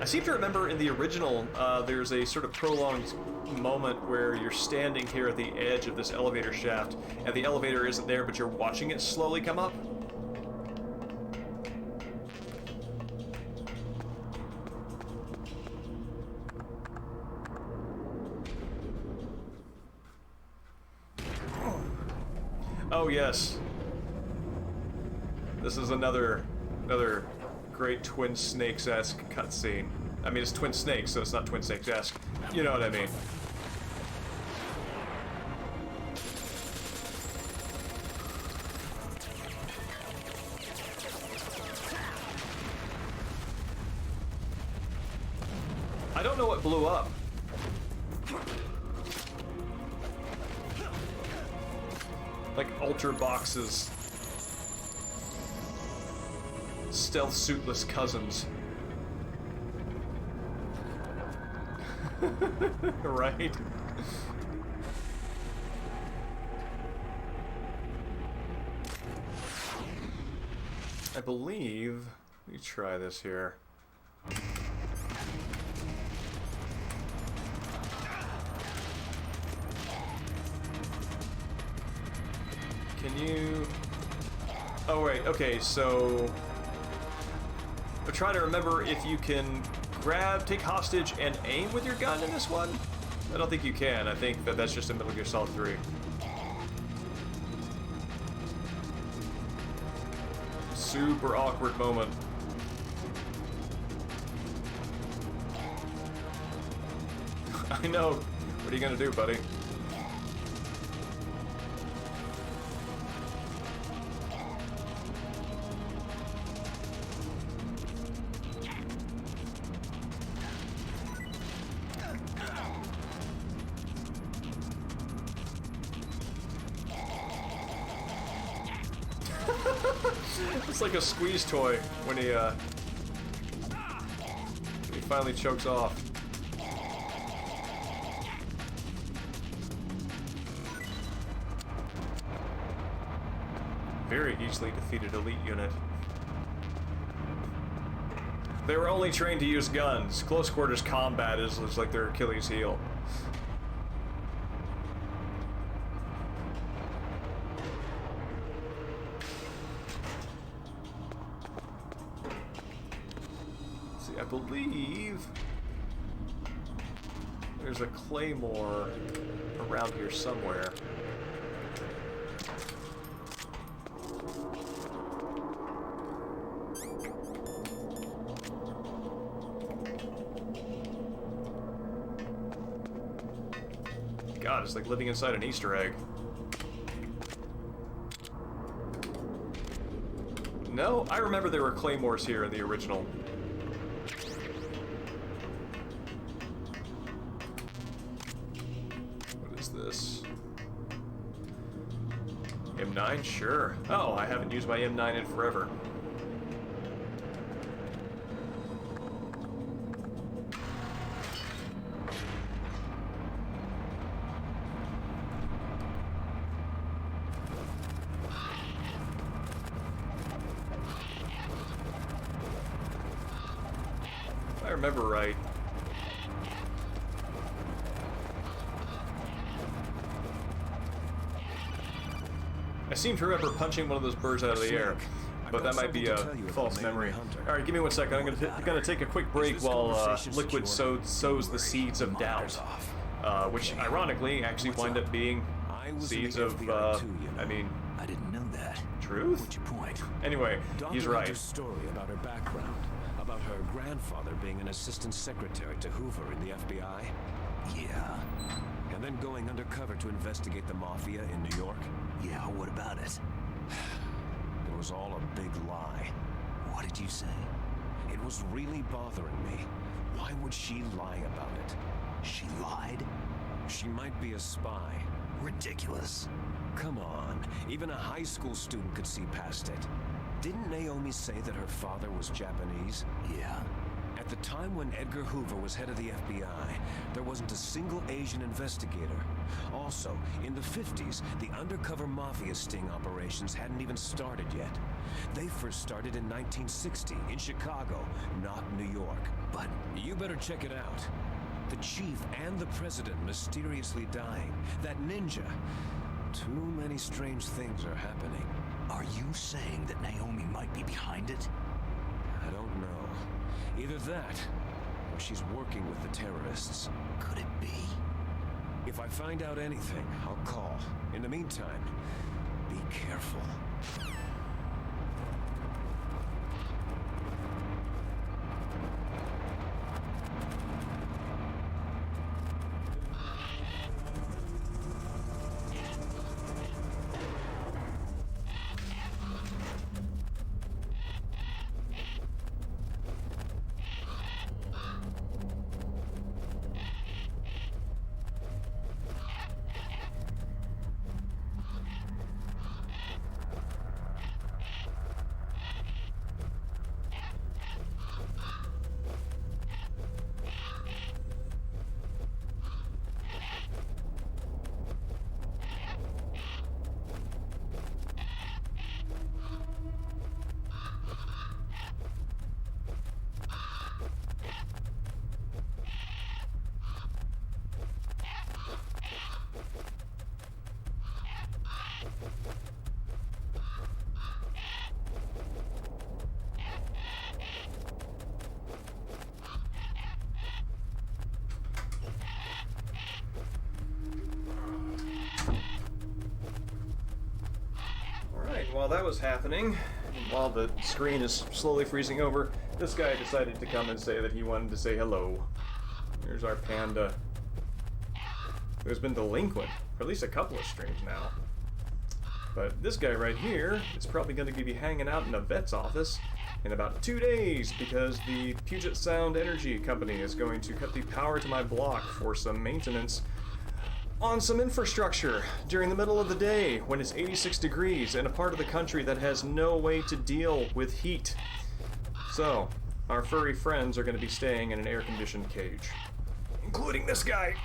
I seem to remember in the original, there's a sort of prolonged moment where you're standing here at the edge of this elevator shaft, and the elevator isn't there, but you're watching it slowly come up. Oh yes. This is another great Twin Snakes-esque cutscene. I mean, it's Twin Snakes, so it's not Twin Snakes-esque. You know what I mean. I don't know what blew up. Like Ultra Box's stealth suitless cousins. Right? I believe... Let me try this here. Can you... Oh, wait, okay, so... I'm trying to remember if you can grab, take hostage, and aim with your gun in this one? I don't think you can. I think that that's just in Metal Gear Solid 3. Super awkward moment. I know. What are you gonna do, buddy? It's like a squeeze toy when he finally chokes off. Very easily defeated elite unit. They were only trained to use guns. Close quarters combat is like their Achilles heel. See, I believe there's a claymore around here somewhere. God, it's like living inside an Easter egg. No, I remember there were claymores here in the original. What is this? M9? Sure. Oh, I haven't used my M9 in forever. I remember right. I seem to remember punching one of those birds out of the air, but that might be a false memory. Alright, give me 1 second. I'm gonna take a quick break while Liquid sows the seeds of doubt, which ironically actually wind up being seeds of, I mean, I didn't know that. truth? What's your point? Anyway, he's right. A story about her background, about her grandfather being an assistant secretary to Hoover in the FBI. Yeah. And then going undercover to investigate the mafia in New York. Yeah, what about it? It was all a big lie. What did you say? It was really bothering me. Why would she lie about it? She lied? She might be a spy. Ridiculous. Come on, even a high school student could see past it. Didn't Naomi say that her father was Japanese? Yeah. At the time when Edgar Hoover was head of the FBI, there wasn't a single Asian investigator. Also, in the 50s, the undercover mafia sting operations hadn't even started yet. They first started in 1960 in Chicago, not New York. But you better check it out. The chief and the president mysteriously dying. That ninja. Too many strange things are happening. Are you saying that Naomi might be behind it? I don't know. Either that, or she's working with the terrorists. Could it be? If I find out anything, I'll call. In the meantime, be careful. While that was happening, and while the screen is slowly freezing over, this guy decided to come and say that he wanted to say hello. Here's our panda, who's been delinquent for at least a couple of streams now. But this guy right here is probably going to be hanging out in a vet's office in about 2 days because the Puget Sound Energy Company is going to cut the power to my block for some maintenance. on some infrastructure during the middle of the day when it's 86 degrees in a part of the country that has no way to deal with heat. So, our furry friends are going to be staying in an air-conditioned cage, including this guy.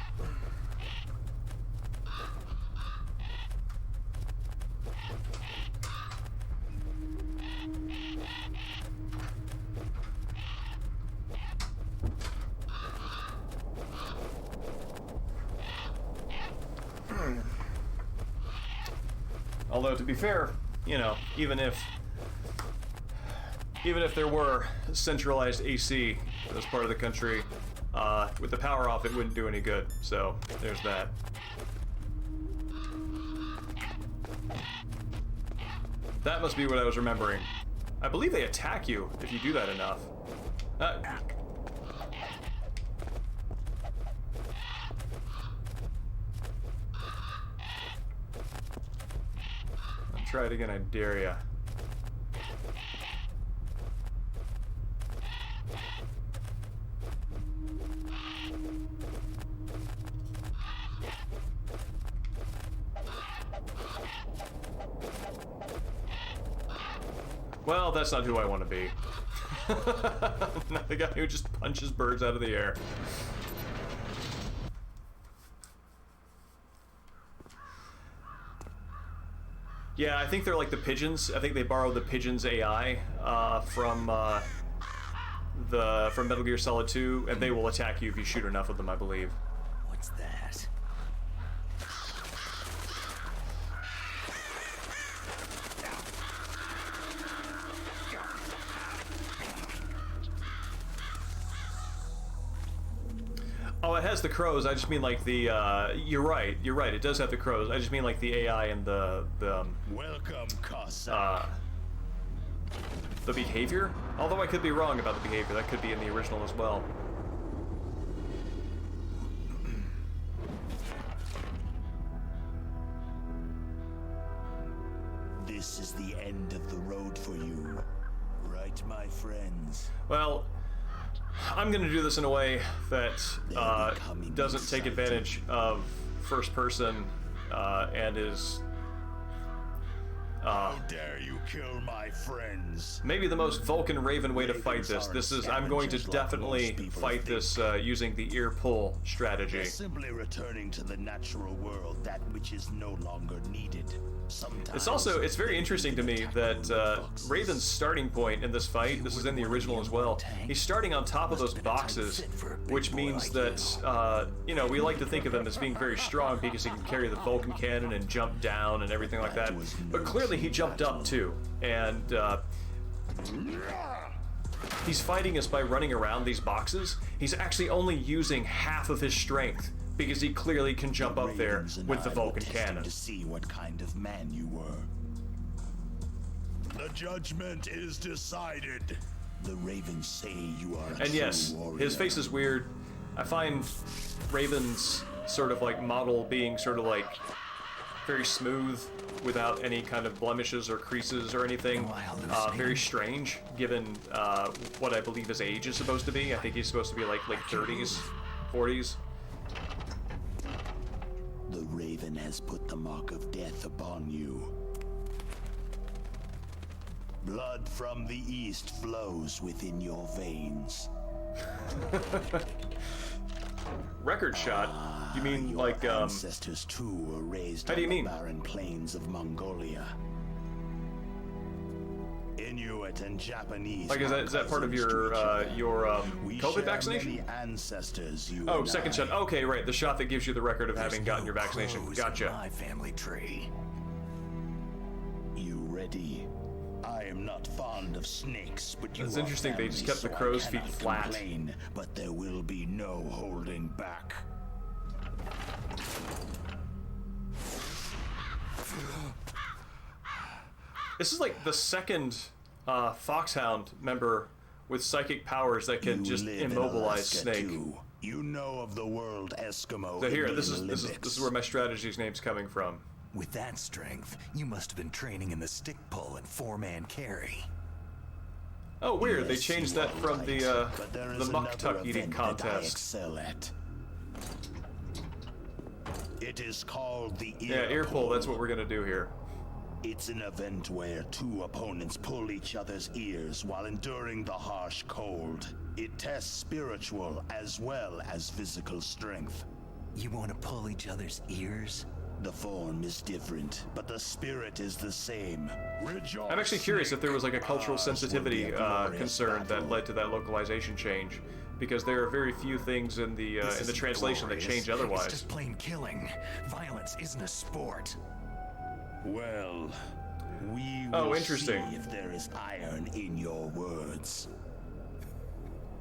Although, to be fair, you know, even if there were centralized AC in this part of the country, with the power off, it wouldn't do any good. So, there's that. That must be what I was remembering. I believe they attack you if you do that enough. Try it again, I dare ya. Well, that's not who I want to be. Not the guy who just punches birds out of the air. Yeah, I think they're like the pigeons. I think they borrowed the pigeons AI from Metal Gear Solid 2, and they will attack you if you shoot enough of them, I believe. What's that? Oh, it has the crows. I just mean like the. You're right. It does have the crows. I just mean like the AI and the Welcome, Cossack. the behavior. Although I could be wrong about the behavior. That could be in the original as well. This is the end of the road for you, right, my friends? Well, I'm going to do this in a way that doesn't take advantage of first person and is How dare you kill my friends? maybe the most Vulcan Raven way to fight this. I'm going to definitely fight this using the ear pull strategy. They're simply returning to the natural world, that which is no longer needed. Sometimes It's very interesting to me that Raven's starting point in this fight, this is in the original as well, he's starting on top of those boxes, which means that, you know, we like to think of him as being very strong because he can carry the Vulcan cannon and jump down and everything like that, but clearly he jumped up too, and he's fighting us by running around these boxes. He's actually only using half of his strength, because he clearly can jump up there with the Vulcan cannon. To see what kind of man you were. The judgment is decided. The Ravens say you are a And yes, true warrior. his face is weird. I find Raven's sort of like model being sort of like very smooth without any kind of blemishes or creases or anything. Very strange, given what I believe his age is supposed to be. I think he's supposed to be like late 30s, 40s. The Raven has put the mark of death upon you. Blood from the east flows within your veins. Record shot? You mean Your like ancestors too were raised How do you on the mean? barren plains of Mongolia. Inuit and Japanese. like is that part of cousins to your each other. We COVID share vaccination? many ancestors, you Oh, and second I. shot. Okay, right. The shot that gives you the record of having There's gotten no your vaccination. crows in Gotcha. my family tree. You ready? I am not fond of snakes, but you It's are interesting they just family, kept the so I crow's feet cannot flat. complain, but there will be no holding back. This is like the second Foxhound member with psychic powers that can You just live in immobilize Alaska, Snake. too. You know of the world Eskimo. So here, in this the is Olympics. where my strategy's name's coming from. With that strength, you must have been training in the stick pull and four-man carry. Oh, weird. They Yes, changed you that are from right, but there the is muck another tuck eating event that I contest. excel at. It is called the ear pull. That's what we're gonna do here. It's an event where two opponents pull each other's ears while enduring the harsh cold. It tests spiritual as well as physical strength. You want to pull each other's ears? The form is different, but the spirit is the same. Rejoice, I'm actually curious if there was like a cultural ours will sensitivity be a glorious concern that battle. led to that localization change, because there are very few things in the translation that change It's otherwise. just plain killing. Violence isn't a sport. Well, we Oh, will interesting. see if there is iron in your words.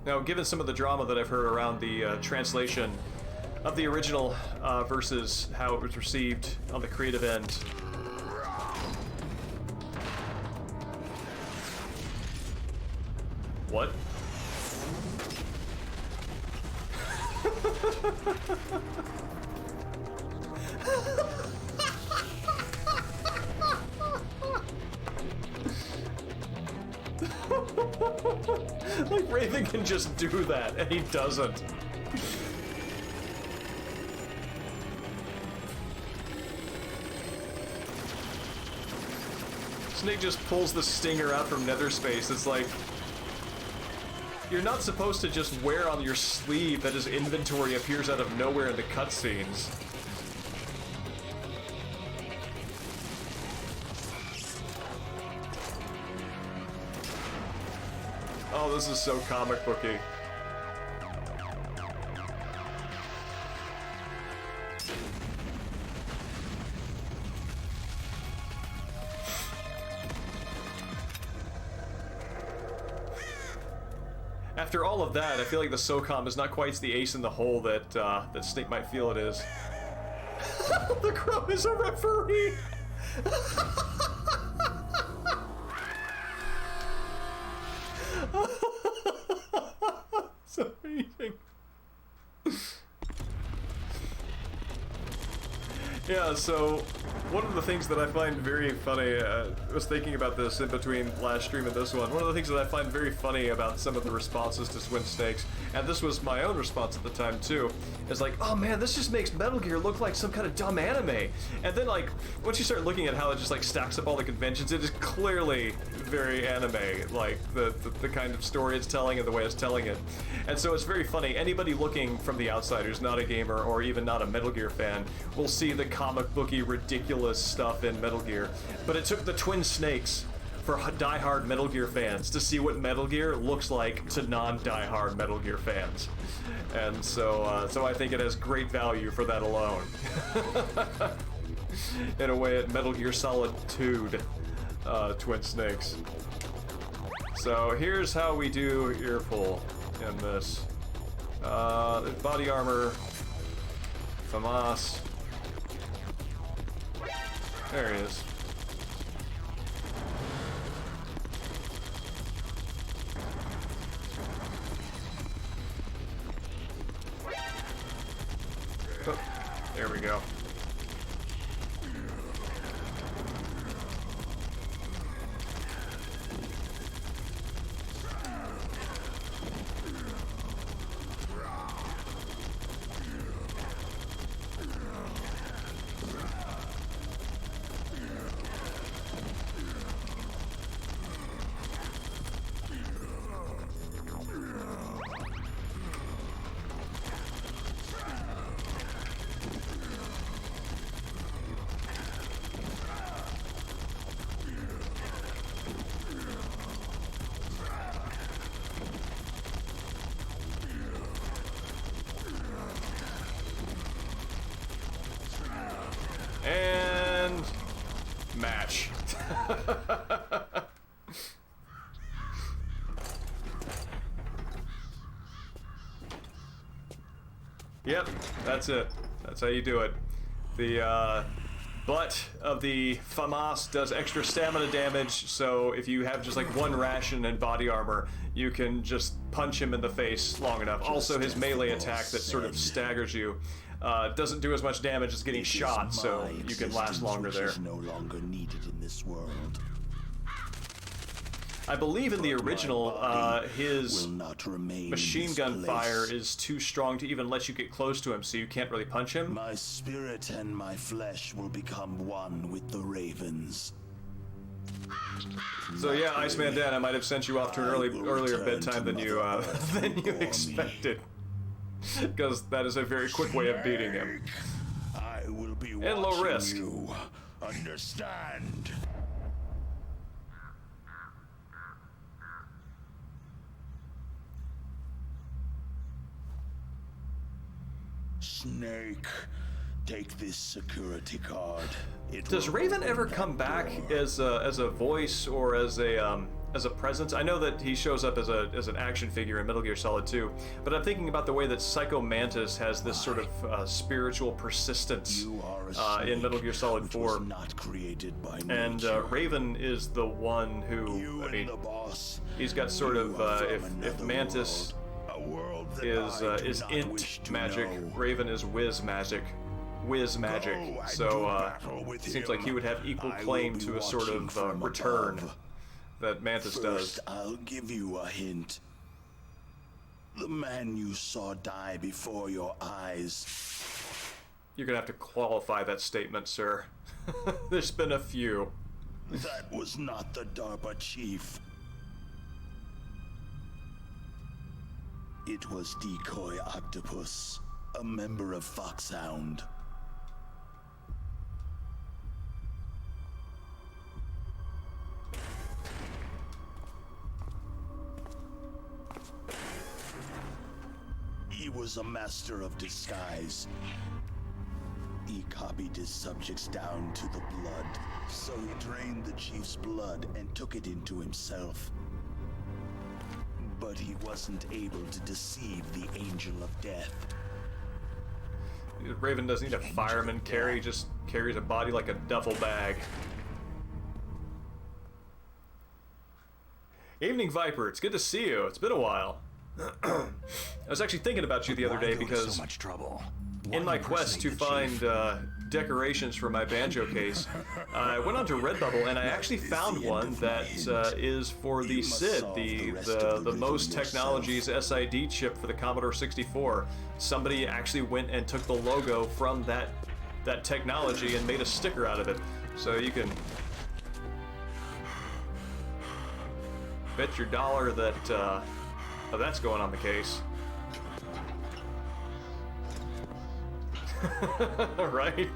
Now, given some of the drama that I've heard around the translation of the original versus how it was received on the creative end. What? Like, Raven can just do that, and he doesn't. Snake just pulls the stinger out from nether space. It's like, you're not supposed to just wear on your sleeve that his inventory appears out of nowhere in the cutscenes. Oh, this is so comic booky. After all of that, I feel like the SOCOM is not quite the ace in the hole that that Snake might feel it is. The Crow is a referee! It's amazing. Yeah, so one of the things that I find very funny, I was thinking about this in between last stream and this one, of the things that I find very funny about some of the responses to Twin Snakes, and this was my own response at the time too, is like, oh man, this just makes Metal Gear look like some kind of dumb anime. And then like, once you start looking at how it just like stacks up all the conventions, it is clearly very anime, like the kind of story it's telling and the way it's telling it. And so it's very funny. Anybody looking from the outside who's not a gamer or even not a Metal Gear fan will see the comic booky ridiculous stuff in Metal Gear. But it took the Twin Snakes for die-hard Metal Gear fans to see what Metal Gear looks like to non-die-hard Metal Gear fans. And so so I think it has great value for that alone. In a way, at Metal Gear Solid 2'd Twin Snakes. So here's how we do ear pull in this. Body armor, FAMAS. There he is. Oh, there we go. And match. Yep, that's it. That's how you do it. The butt of the FAMAS does extra stamina damage, so if you have just like one ration and body armor, you can just punch him in the face long enough. Also, his melee attack that sort of staggers you doesn't do as much damage as getting shot, so you can last longer there. Is no longer needed in this world. I believe in the original, his will not remain machine this gun place. fire is too strong to even let you get close to him, so you can't really punch him. My spirit and my flesh will become one with the ravens. So yeah, Iceman Dan, I might have sent you off to an earlier return bedtime to than you Mother Earth than you before me. expected, because that is a very quick way of beating him. I will be And low watching risk. you. Understand? Snake, take this security card. It Does will Raven open ever that come back door. as a voice or as a presence? I know that he shows up as an action figure in Metal Gear Solid 2, but I'm thinking about the way that Psycho Mantis has this sort of spiritual persistence You are a in Metal snake Gear Solid which was 4. not created by And nature. Raven is the one who, You I mean, and the boss. he's got sort of, you are from if another Mantis world, a world that is I do is not int wish to magic, know. Raven is whiz magic. Whiz magic. Go and So do battle with seems him. like he would have equal I will claim be to a sort watching of from return above. that Mantis First, does. I'll give you a hint. The man you saw die before your eyes. You're gonna have to qualify that statement, sir. There's been a few. That was not the DARPA chief. It was Decoy Octopus, a member of Foxhound. He was a master of disguise. He copied his subjects down to the blood, so he drained the chief's blood and took it into himself. But he wasn't able to deceive the Angel of Death. Raven doesn't need a fireman carry, he just carries a body like a duffel bag. Evening Viper, it's good to see you. It's been a while. I was actually thinking about you the other Why day go to because so much trouble? in Why my quest to impersonate the find chief? decorations for my banjo case, I went onto Redbubble and I actually found one that is for the SID, the Most Technologies SID chip for the Commodore 64. Somebody actually went and took the logo from that technology and made a sticker out of it. So you can bet your dollar that that's going on the case. Right?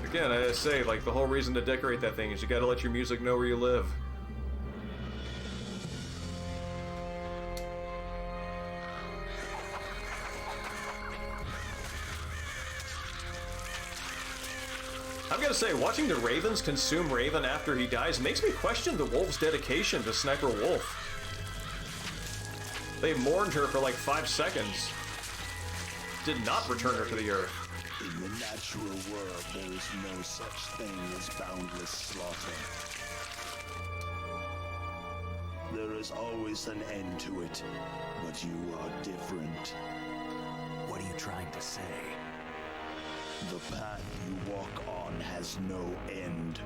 Again, I say, like, the whole reason to decorate that thing is you gotta let your music know where you live. I've gotta say, watching the Ravens consume Raven after he dies makes me question the Wolf's dedication to Sniper Wolf. They mourned her for like 5 seconds. Did not return her to the earth. In the natural world, there is no such thing as boundless slaughter. There is always an end to it, but you are different. What are you trying to say? The path you walk on has no end.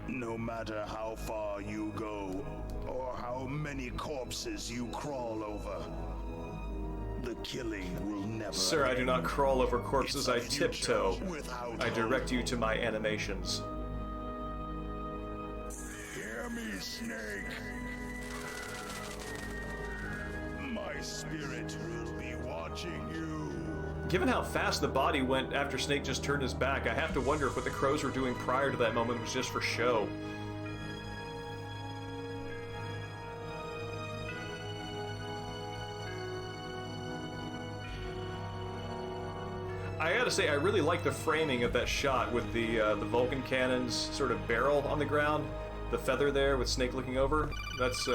No matter how far you go, or how many corpses you crawl over, the killing will never Sir, I do not end. crawl over corpses, I It's a future tiptoe. without I direct hope. you to my animations. Hear me, Snake. My spirit will be watching you. Given how fast the body went after Snake just turned his back, I have to wonder if what the crows were doing prior to that moment was just for show. I gotta say, I really like the framing of that shot with the Vulcan cannon's sort of barrel on the ground, the feather there with Snake looking over. That's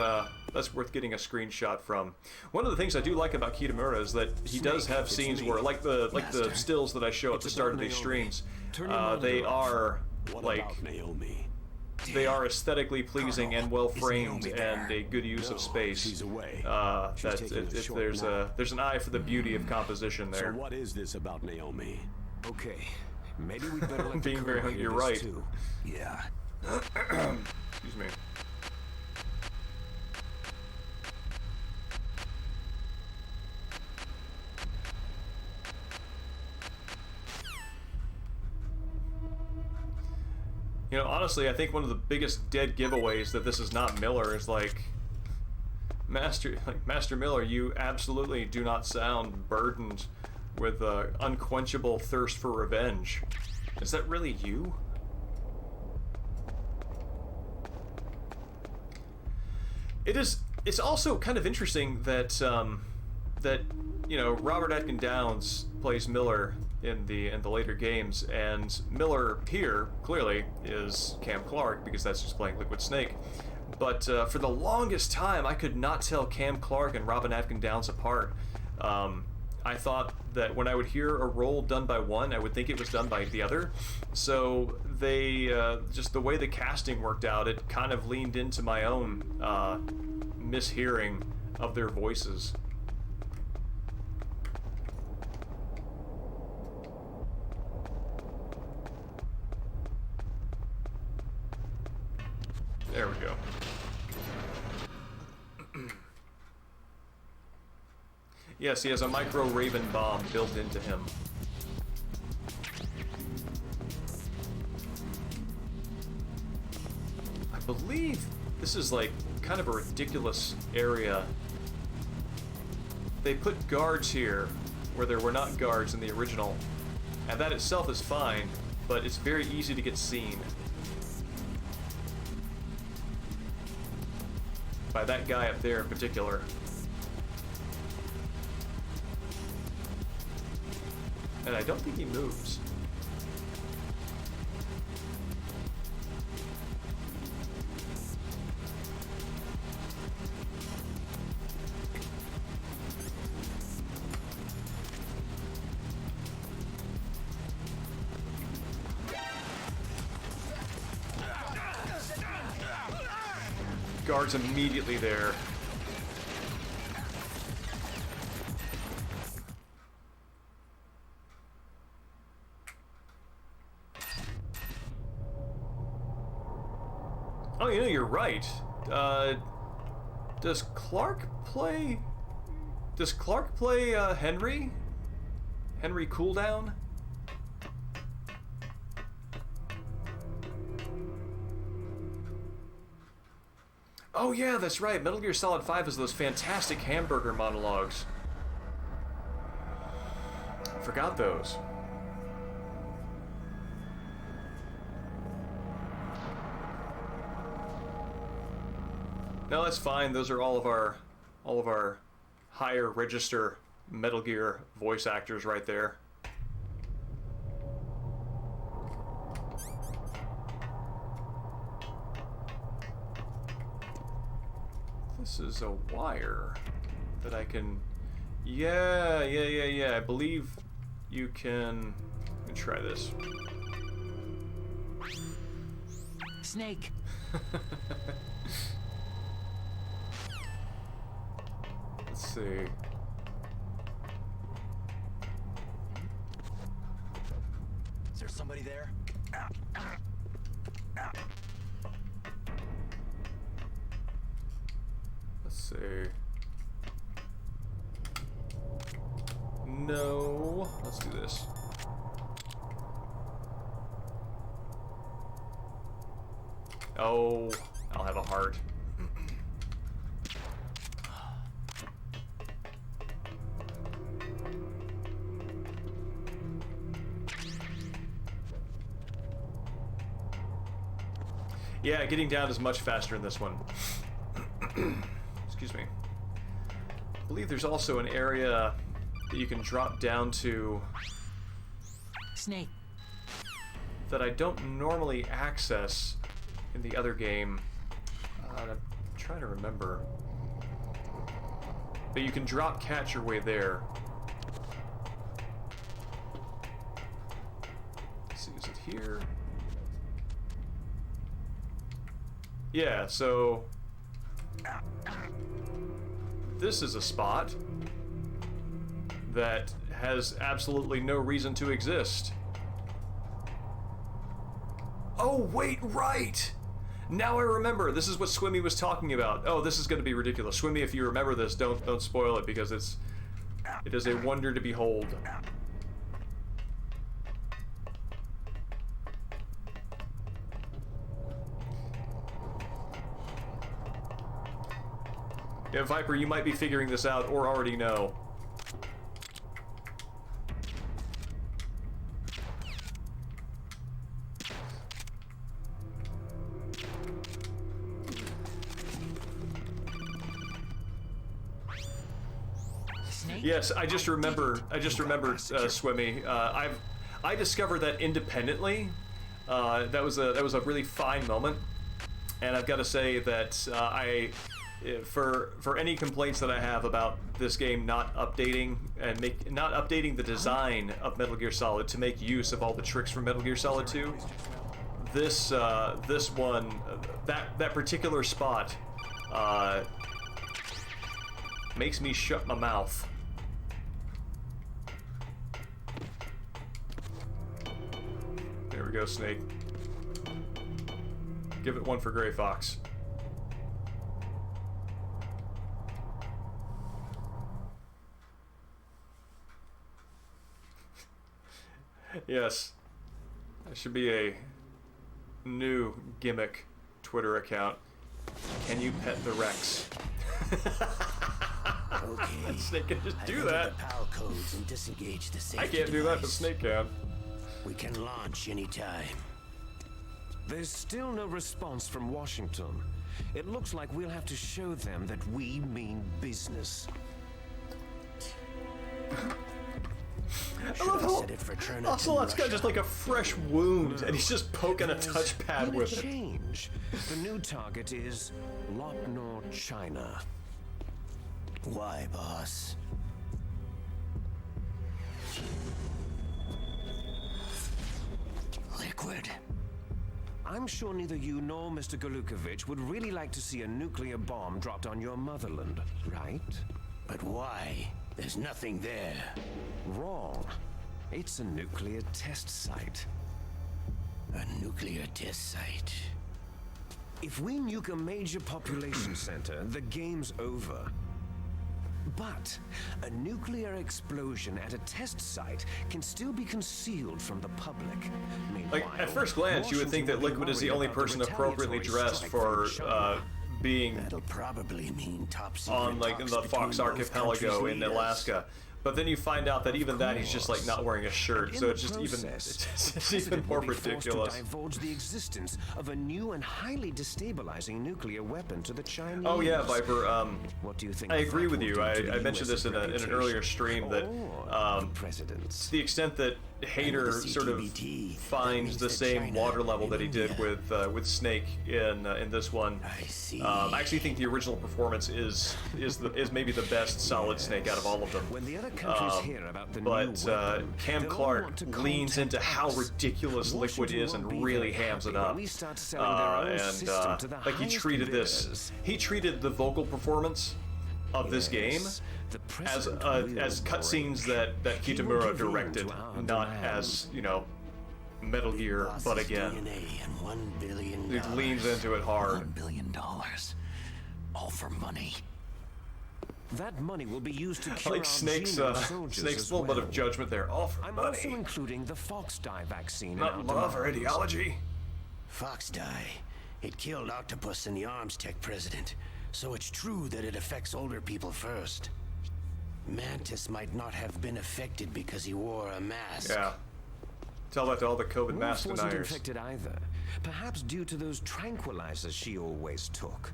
worth getting a screenshot from. One of the things I do like about Kitamura is that he does have scenes where, like the stills that I show at the start of these streams, they are like Naomi. they are aesthetically pleasing and well framed Naomi there? and a good use of space. She's away. She's That taking a if short there's nap. there's an eye for the beauty of composition So there. what is this about Naomi? Okay, maybe we better let Being the very crew hungry, hear you're this right. too. Yeah. Excuse me. You know, honestly, I think one of the biggest dead giveaways that this is not Miller is like, Master Miller, you absolutely do not sound burdened with unquenchable thirst for revenge. Is that really you? It is. It's also kind of interesting that you know, Robert Atkin Downes plays Miller in the later games, and Miller here clearly is Cam Clark because that's just playing Liquid Snake. But for the longest time, I could not tell Cam Clark and Robin Atkin Downes apart. I thought that when I would hear a role done by one, I would think it was done by the other. So they, just the way the casting worked out, it kind of leaned into my own mishearing of their voices. There we go. Yes, he has a micro Raven bomb built into him. I believe this is like kind of a ridiculous area. They put guards here where there were not guards in the original, and that itself is fine, but it's very easy to get seen by that guy up there in particular. And I don't think he moves. Guards immediately there. Oh, you know, you're right. Does Clark play Henry? Henry Cooldown? Oh yeah, that's right. Metal Gear Solid 5 has those fantastic hamburger monologues. Forgot those. No, that's fine. Those are all of our higher register Metal Gear voice actors right there. This is a wire that I can... Yeah. I believe you can... Let me try this. Snake. Let's see. Is there somebody there? Let's see. No. Let's do this. Oh, I'll have a heart. Yeah, getting down is much faster in this one. Excuse me. I believe there's also an area that you can drop down to Snake. that I don't normally access in the other game. I'm trying to remember. But you can drop catch your way there. Let's see, is it here? Yeah, so this is a spot that has absolutely no reason to exist. Oh, wait, right! Now I remember. This is what Swimmy was talking about. Oh, this is going to be ridiculous. Swimmy, if you remember this, don't spoil it, because it is a wonder to behold. Yeah, Viper, you might be figuring this out or already know. Yes, I just remembered, Swimmy. I discovered that independently. That was a really fine moment, and I've got to say that for any complaints that I have about this game not updating not updating the design of Metal Gear Solid to make use of all the tricks from Metal Gear Solid 2, this one, that particular spot, makes me shut my mouth. There we go, Snake. Give it one for Gray Fox. Yes. That should be a new gimmick Twitter account. Can you pet the Rex? Okay. Snake can just do that. The PAL codes and disengage the safety I can't do that, but device. Snake can. We can launch anytime. There's still no response from Washington. It looks like we'll have to show them that we mean business. I love how Set it for turn Ocelot's got just like a fresh wound, and he's just poking a touchpad Been a with it. change. The new target is Lopnor, China. Why, boss? Liquid. I'm sure neither you nor Mr. Galukovich would really like to see a nuclear bomb dropped on your motherland, right? But why? There's nothing there. Wrong. It's a nuclear test site. A nuclear test site. If we nuke a major population center, the game's over. But a nuclear explosion at a test site can still be concealed from the public. Like, at first glance, you would think that Liquid is the only person appropriately dressed for being That'll probably mean top secret on, like, in the talks Fox between both Archipelago countries' in leaders. Alaska. But then you find out that even that, he's just, like, not wearing a shirt, so it's just even, it's even more ridiculous. To divulge the existence of a new and highly destabilizing nuclear weapon to the Chinese. Oh yeah, Viper, What do you think I agree with that you. will do to the I mentioned US this in an reputation? earlier stream that The president's. to the extent that Hader And the sort of CTBT, that finds means the that same China water level and that he did India. with Snake in this one. I see. I actually think the original performance is maybe the best Solid Snake out of all of them. When the other countries hear about the But new weapon, Cam they'll all Clark want to leans into contact how us. ridiculous Liquid Washington is and won't be really very hams it happy when up. we start selling their own system to the Like he highest treated bidders. he treated the vocal performance of this game Yes, the as president as will cutscenes break. that He will Kitamura give in directed, to our not demands. as, you know, Metal Gear, Boss's but again, DNA and $1 billion. he leans into it hard. $1 billion. All for money. That money will be used to cure Like our Snake's Xeno soldiers Snake's as little bit well. of judgment there. All for I'm also money, including the Fox dye vaccine. not in our love or demands. ideology. Fox dye. It killed Octopus and the Arms Tech president. So it's true that it affects older people first. Mantis might not have been affected because he wore a mask. Yeah. Tell that to all the COVID Wolf mask wasn't deniers. infected either. Perhaps due to those tranquilizers she always took.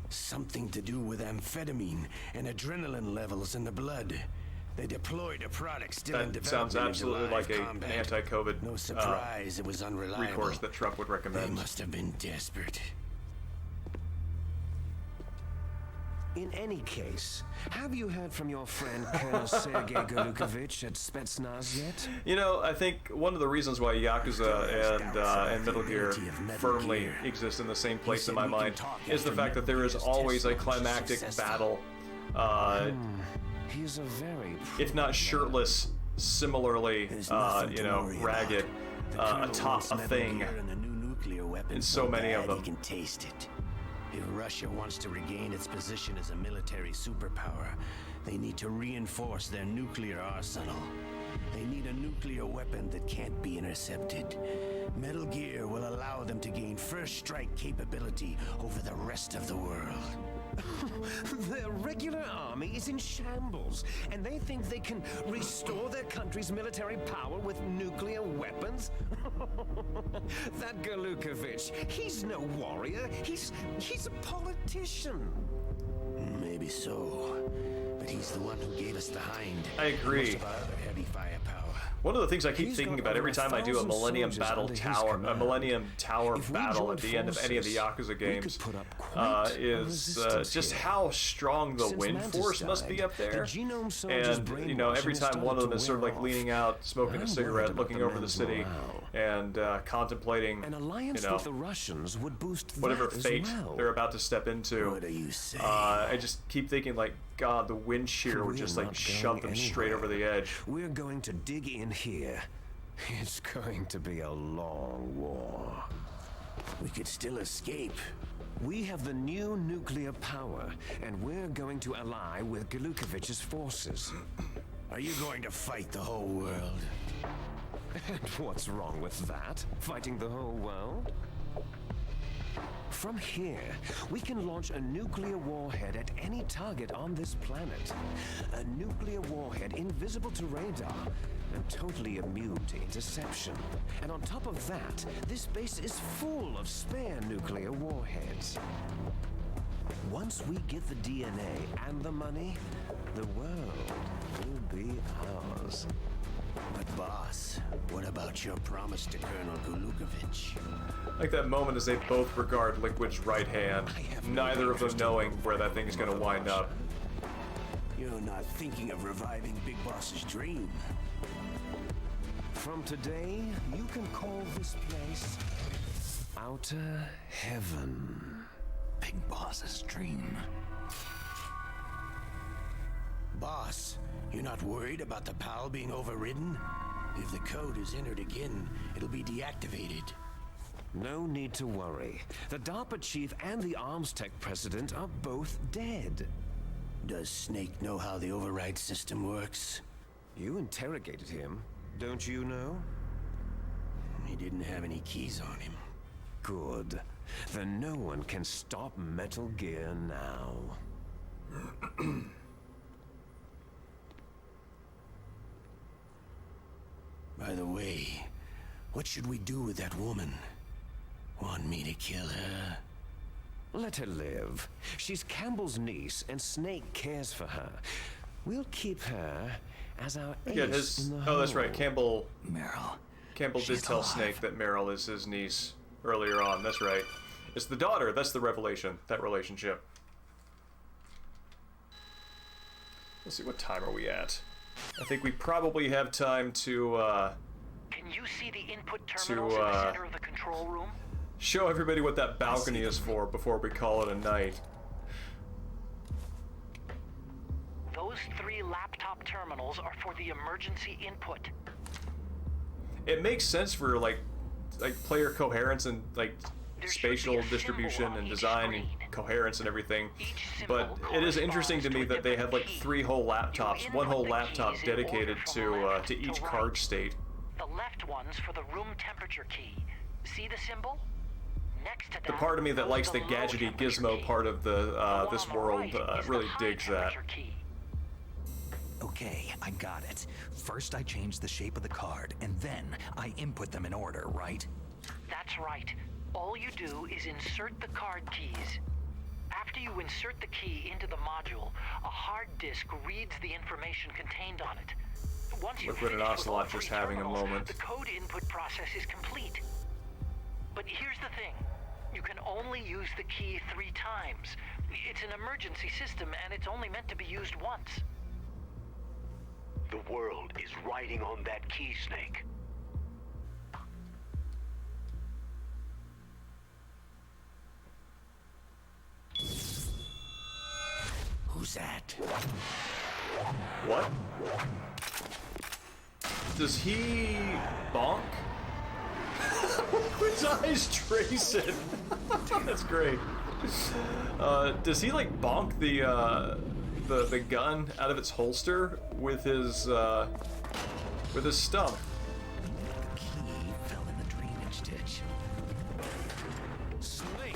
Something to do with amphetamine and adrenaline levels in the blood. They deployed a product still in That development sounds into absolutely live like an combat. anti-COVID No surprise it was unreliable. recourse that Trump would They recommend. must have been desperate. In any case, have you heard from your friend Colonel Sergei Galukovich at Spetsnaz yet? You know, I think one of the reasons why Yakuza and Metal Gear firmly exist in the same place in my mind is the fact that there is always a climactic battle, He's a very if not shirtless, similarly, There's nothing you to know, worry ragged, about. The Colonel atop wants a Metal thing Gear in a weapon in so many of bad them. he can taste it. If Russia wants to regain its position as a military superpower, they need to reinforce their nuclear arsenal. They need a nuclear weapon that can't be intercepted. Metal Gear will allow them to gain first strike capability over the rest of the world. Their regular army is in shambles, and they think they can restore their country's military power with nuclear weapons? That Galukovich, he's no warrior. He's a politician. Maybe so, but he's the one who gave us the Hind. I agree. Most of our other heavy firepower. One of the things I keep He's thinking got about every over time I do a 1,000 Millennium soldiers Battle under his Tower, a command. Millennium Tower If we battle at joined the end of any of the forces, Yakuza we games, could put up quite a is resistance just here. how strong the Since wind Mantis force must be died, up there. the genome soldiers' And every brainwashing time one of them started is to sort of wear like off. leaning out, smoking I'm a worried cigarette, about looking the over the men's city, morale. and contemplating, An alliance with the Russians would boost whatever that as fate well. they're about to step into. What are you saying? I just keep thinking, like, God, the wind shear would We're just not like shove them going straight over anywhere. the edge. We're going to dig in here. It's going to be a long war. We could still escape. We have the new nuclear power, and we're going to ally with Galukovich's forces. Are you going to fight the whole world? And what's wrong with that? Fighting the whole world? From here, we can launch a nuclear warhead at any target on this planet. A nuclear warhead invisible to radar and totally immune to interception. And on top of that, this base is full of spare nuclear warheads. Once we get the DNA and the money, the world will be ours. But boss, what about your promise to Colonel Galukovich? Like that moment as they both regard Liquid's right hand, neither of them knowing where that thing is going to wind up. You're not thinking of reviving Big Boss's dream. From today, you can call this place Outer Heaven. Big Boss's dream. Boss, you're not worried about the PAL being overridden? If the code is entered again, it'll be deactivated. No need to worry. The DARPA chief and the Arms Tech president are both dead. Does Snake know how the override system works? You interrogated him, don't you know? He didn't have any keys on him. Good. Then no one can stop Metal Gear now. By the way, what should we do with that woman? Want me to kill her? Let her live. She's Campbell's niece, and Snake cares for her. We'll keep her as our Yeah, ace in the oh, that's right. hole. Campbell Meryl. did tell alive. Snake that Meryl is his niece earlier on. That's right. It's the daughter. That's the revelation. That relationship. Let's see. What time are we at? I think we probably have time to Can you see the input terminals in the center of the control room? show everybody what that balcony is for before we call it a night. Those 3 laptop terminals are for the emergency input. It makes sense for like player coherence and like There should be spatial a distribution symbol on and each design and screen. coherence and everything. Each symbol But it is interesting to me corresponds that they have like different 3 whole key. laptops, You one whole input the laptop keys in order dedicated from left to each right. card state. The left one's for the room temperature key. See the symbol? Next to that, The part of me that goes likes the the low gadgety temperature gizmo key. part of the one this on the world right is the really high digs that. temperature key. Okay, I got it. First I change the shape of the card, and then I input them in order, right? That's right. All you do is insert the card keys. After you insert the key into the module, a hard disk reads the information contained on it. Once you Liquid and finish with all Ocelot just 3 having a terminals, moment. the code input process is complete. But here's the thing. You can only use the key 3 times. It's an emergency system, and it's only meant to be used once. The world is riding on that key, Snake. Who's that? What? Does he bonk? Its eyes trace it. That's great. Does he like bonk the gun out of its holster with his stump? The key fell in the drainage ditch. Snake!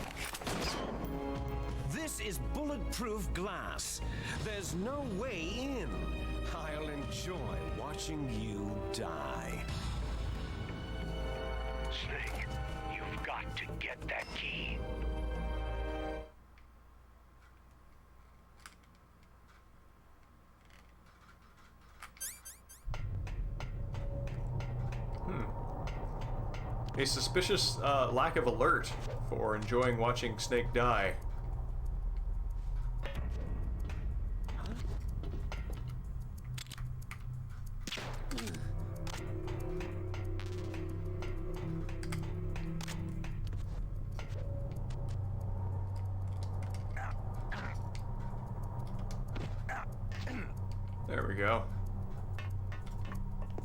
This is bulletproof glass. There's no way in. I'll enjoy watching you die. Snake, you've got to get that key. A suspicious lack of alert for enjoying watching Snake die. There we go.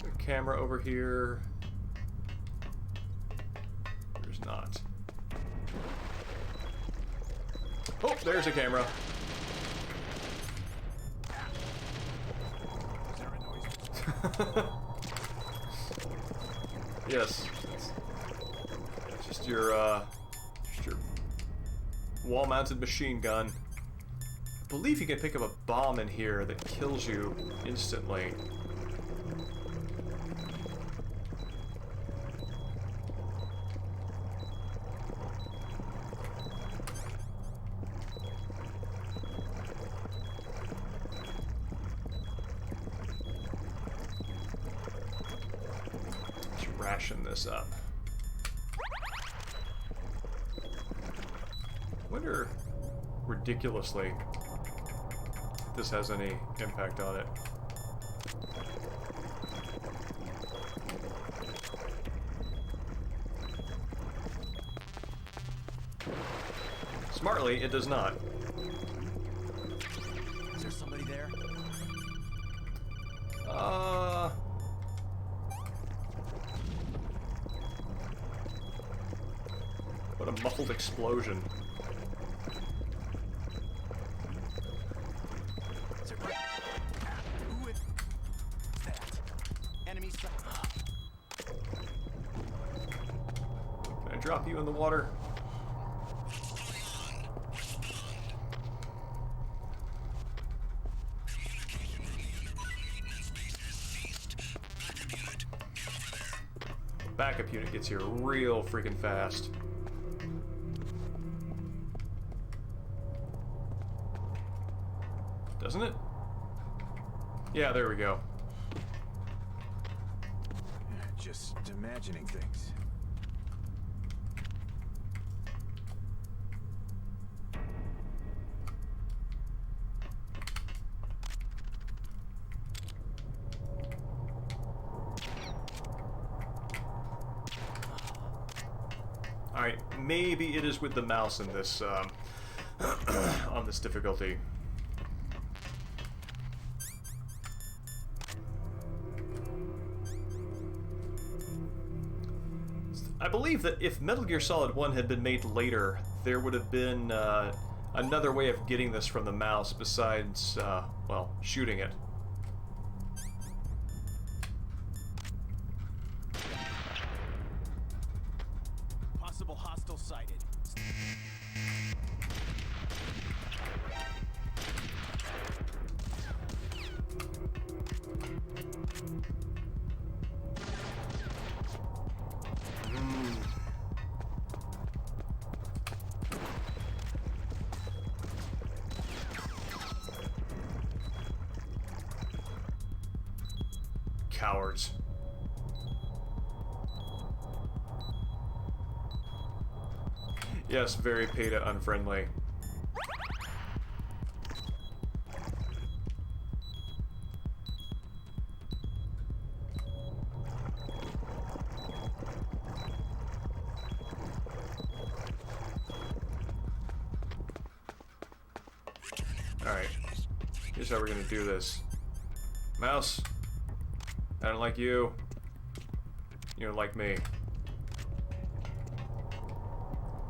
The camera over here. There's not. Oh, there's a camera. Yes. It's just your wall-mounted machine gun. I believe you can pick up a bomb in here that kills you instantly. Let's ration this up. Wonder, ridiculously, if this has any impact on it. Smartly, it does not. Is there somebody there? What a muffled explosion. Who is that? Enemy sight. Can I drop you in the water? Backup unit gets here real freaking fast. Doesn't it? Yeah, there we go. Just imagining things. Alright, maybe it is with the mouse in this, on this difficulty. I believe that if Metal Gear Solid 1 had been made later, there would have been another way of getting this from the mouse besides, well, shooting it. Possible hostile sighted. Cowards. Yes, very PETA unfriendly. Alright. Here's how we're gonna do this. Mouse. I don't like you. You don't like me.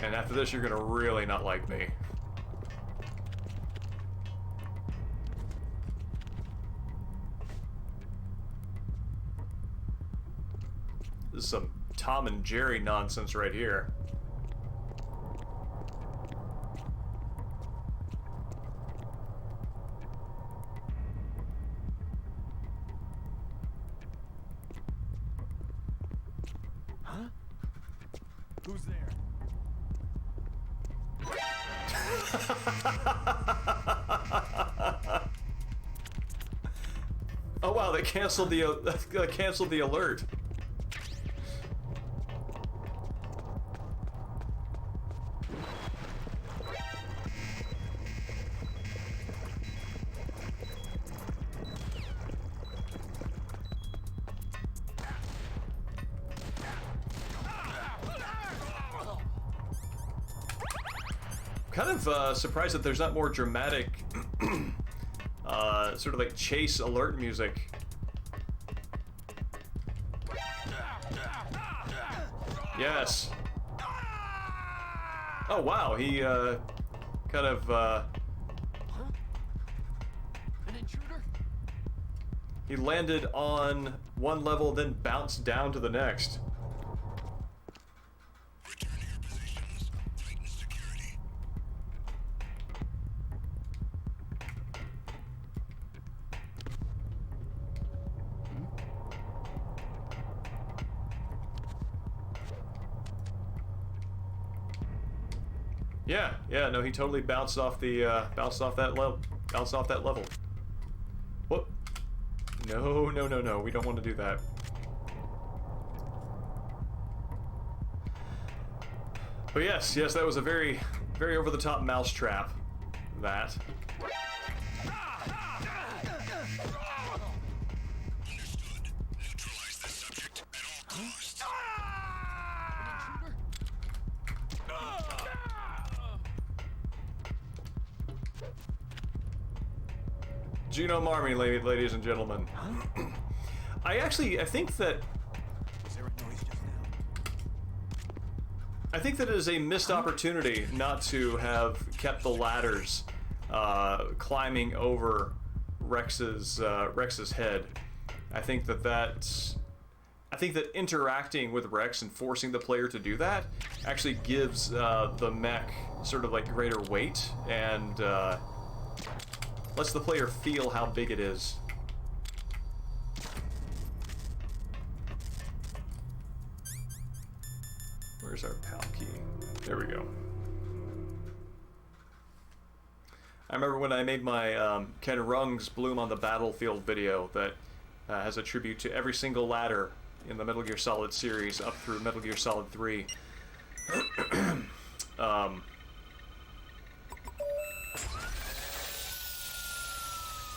And after this, you're gonna really not like me. This is some Tom and Jerry nonsense right here. Huh? Who's there? Oh wow, they canceled the alert. Kind of surprised that there's not more dramatic, sort of like chase alert music. Yes. Oh wow, he kind of An intruder? he landed on one level, then bounced down to the next. Yeah, no, he totally bounced off the that level. Whoop. No, we don't want to do that. But yes, that was a very, very over-the-top mousetrap. That. Genome Army, ladies and gentlemen. I think that it is a missed opportunity not to have kept the ladders climbing over Rex's head. I think that interacting with Rex and forcing the player to do that actually gives the mech sort of like greater weight and lets the player feel how big it is. Where's our PAL key? There we go. I remember when I made my Ken Rung's Bloom on the Battlefield video that has a tribute to every single ladder in the Metal Gear Solid series up through Metal Gear Solid 3.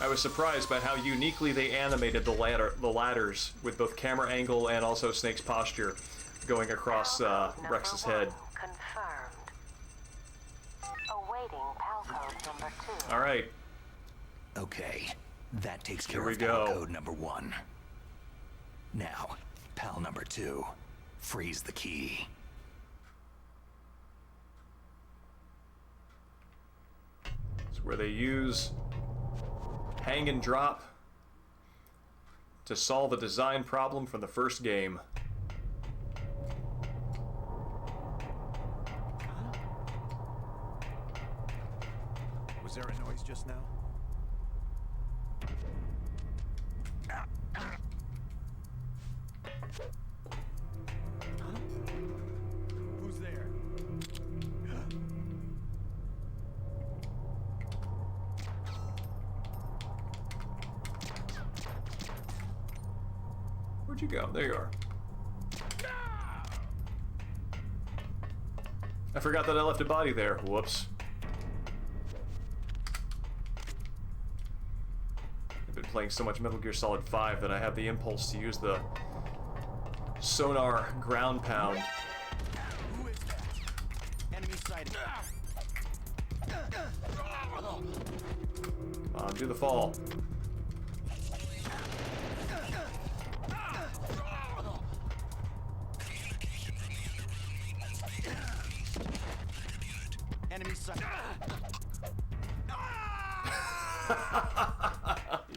I was surprised by how uniquely they animated the ladders with both camera angle and also Snake's posture going across Rex's head. Confirmed. Awaiting PAL code number 2. All right. Okay, that takes care Here we of PAL go. code number 1. Now, PAL number 2. Freeze the key. It's where they use hang and drop to solve a design problem from the first game. Was there a noise just now? Who's there? Where'd you go? There you are. I forgot that I left a body there. Whoops. I've been playing so much Metal Gear Solid 5 that I have the impulse to use the sonar ground pound. Who is that? Enemy sighted. Come on, do the fall.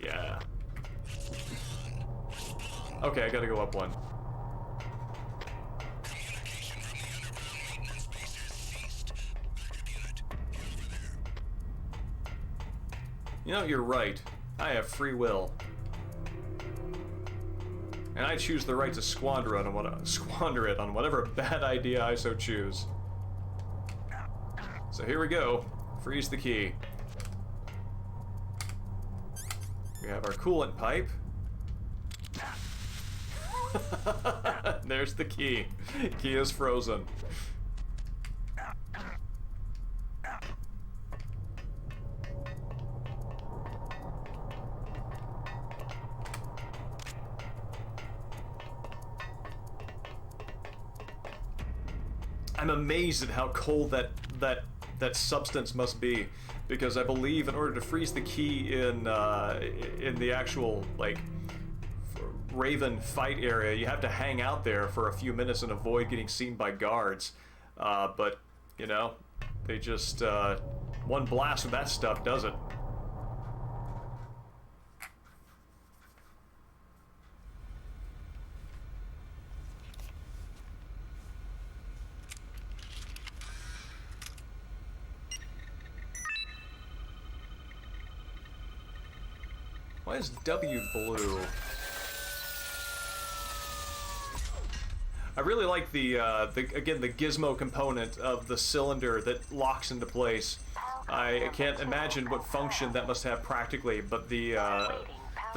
Yeah. Okay, I gotta go up one. You know, you're right. I have free will. And I choose the right to squander it on whatever bad idea I so choose. So here we go. Freeze the key. We have our coolant pipe. There's the key. Key is frozen. I'm amazed at how cold that substance must be, because I believe in order to freeze the key in the actual like Raven fight area, you have to hang out there for a few minutes and avoid getting seen by guards. But you know, they just one blast of that stuff does it. Why is W blue? I really like the gizmo component of the cylinder that locks into place. I can't imagine what function that must have practically, but the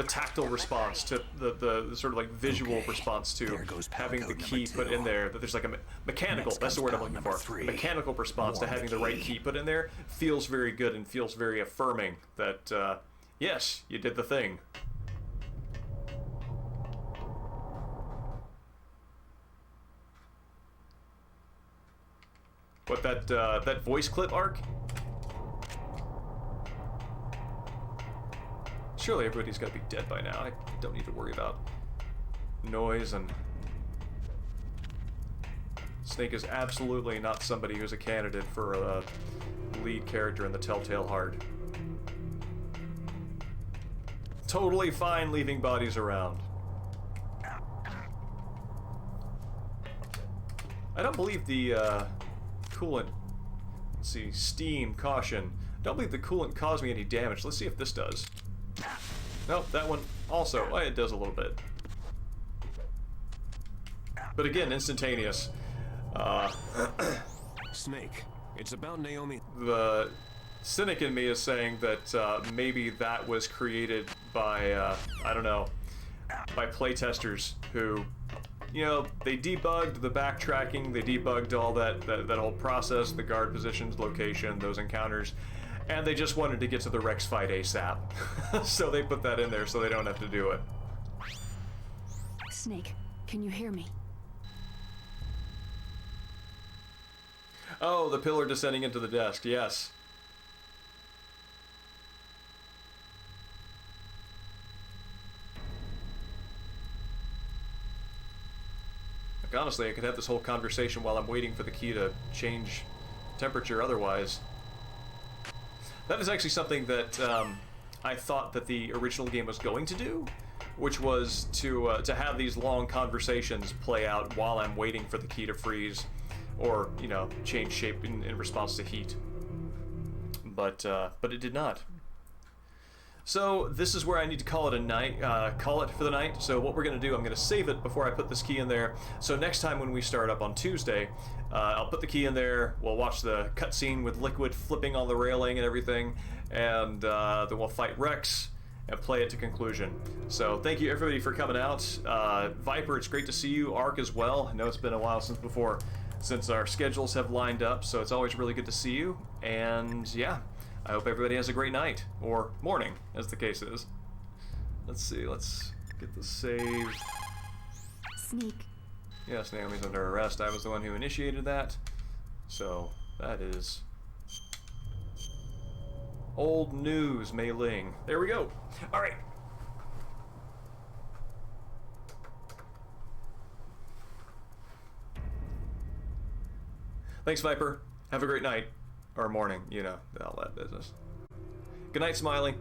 tactile response to the sort of like visual response to having the key put in there, that there's like a mechanical, that's the word I'm looking for, a mechanical response to having the right key put in there feels very good and feels very affirming that, yes, you did the thing. What, that voice clip arc? Surely everybody's got to be dead by now. I don't need to worry about noise, and Snake is absolutely not somebody who's a candidate for a lead character in the Telltale Heart. Totally fine leaving bodies around. I don't believe the coolant, let's see, steam, caution. Don't believe the coolant caused me any damage. Let's see if this does. Nope, that one also, well, it does a little bit. But again, instantaneous. Snake, it's about Naomi. The cynic in me is saying that maybe that was created by, I don't know, by playtesters who, you know, they debugged the backtracking, they debugged all that whole process, the guard positions, location, those encounters, and they just wanted to get to the Rex fight ASAP. So they put that in there so they don't have to do it. Snake, can you hear me? Oh, the pillar descending into the desk, yes. Like, honestly, I could have this whole conversation while I'm waiting for the key to change temperature otherwise. That is actually something that I thought that the original game was going to do, which was to have these long conversations play out while I'm waiting for the key to freeze, or, you know, change shape in response to heat. But it did not. So this is where I need to call it a night, call it for the night. So what we're gonna do, I'm gonna save it before I put this key in there. So next time when we start up on Tuesday, I'll put the key in there. We'll watch the cutscene with Liquid flipping on the railing and everything, and then we'll fight Rex and play it to conclusion. So thank you everybody for coming out. Viper, it's great to see you. Ark as well. I know it's been a while since our schedules have lined up, so it's always really good to see you. And yeah, I hope everybody has a great night, or morning, as the case is. Let's see, let's get the save. Sneak. Yes, Naomi's under arrest. I was the one who initiated that. So, that is old news, Mei Ling. There we go. Alright. Thanks, Viper. Have a great night. Or morning, you know, all that business. Good night, Smiley.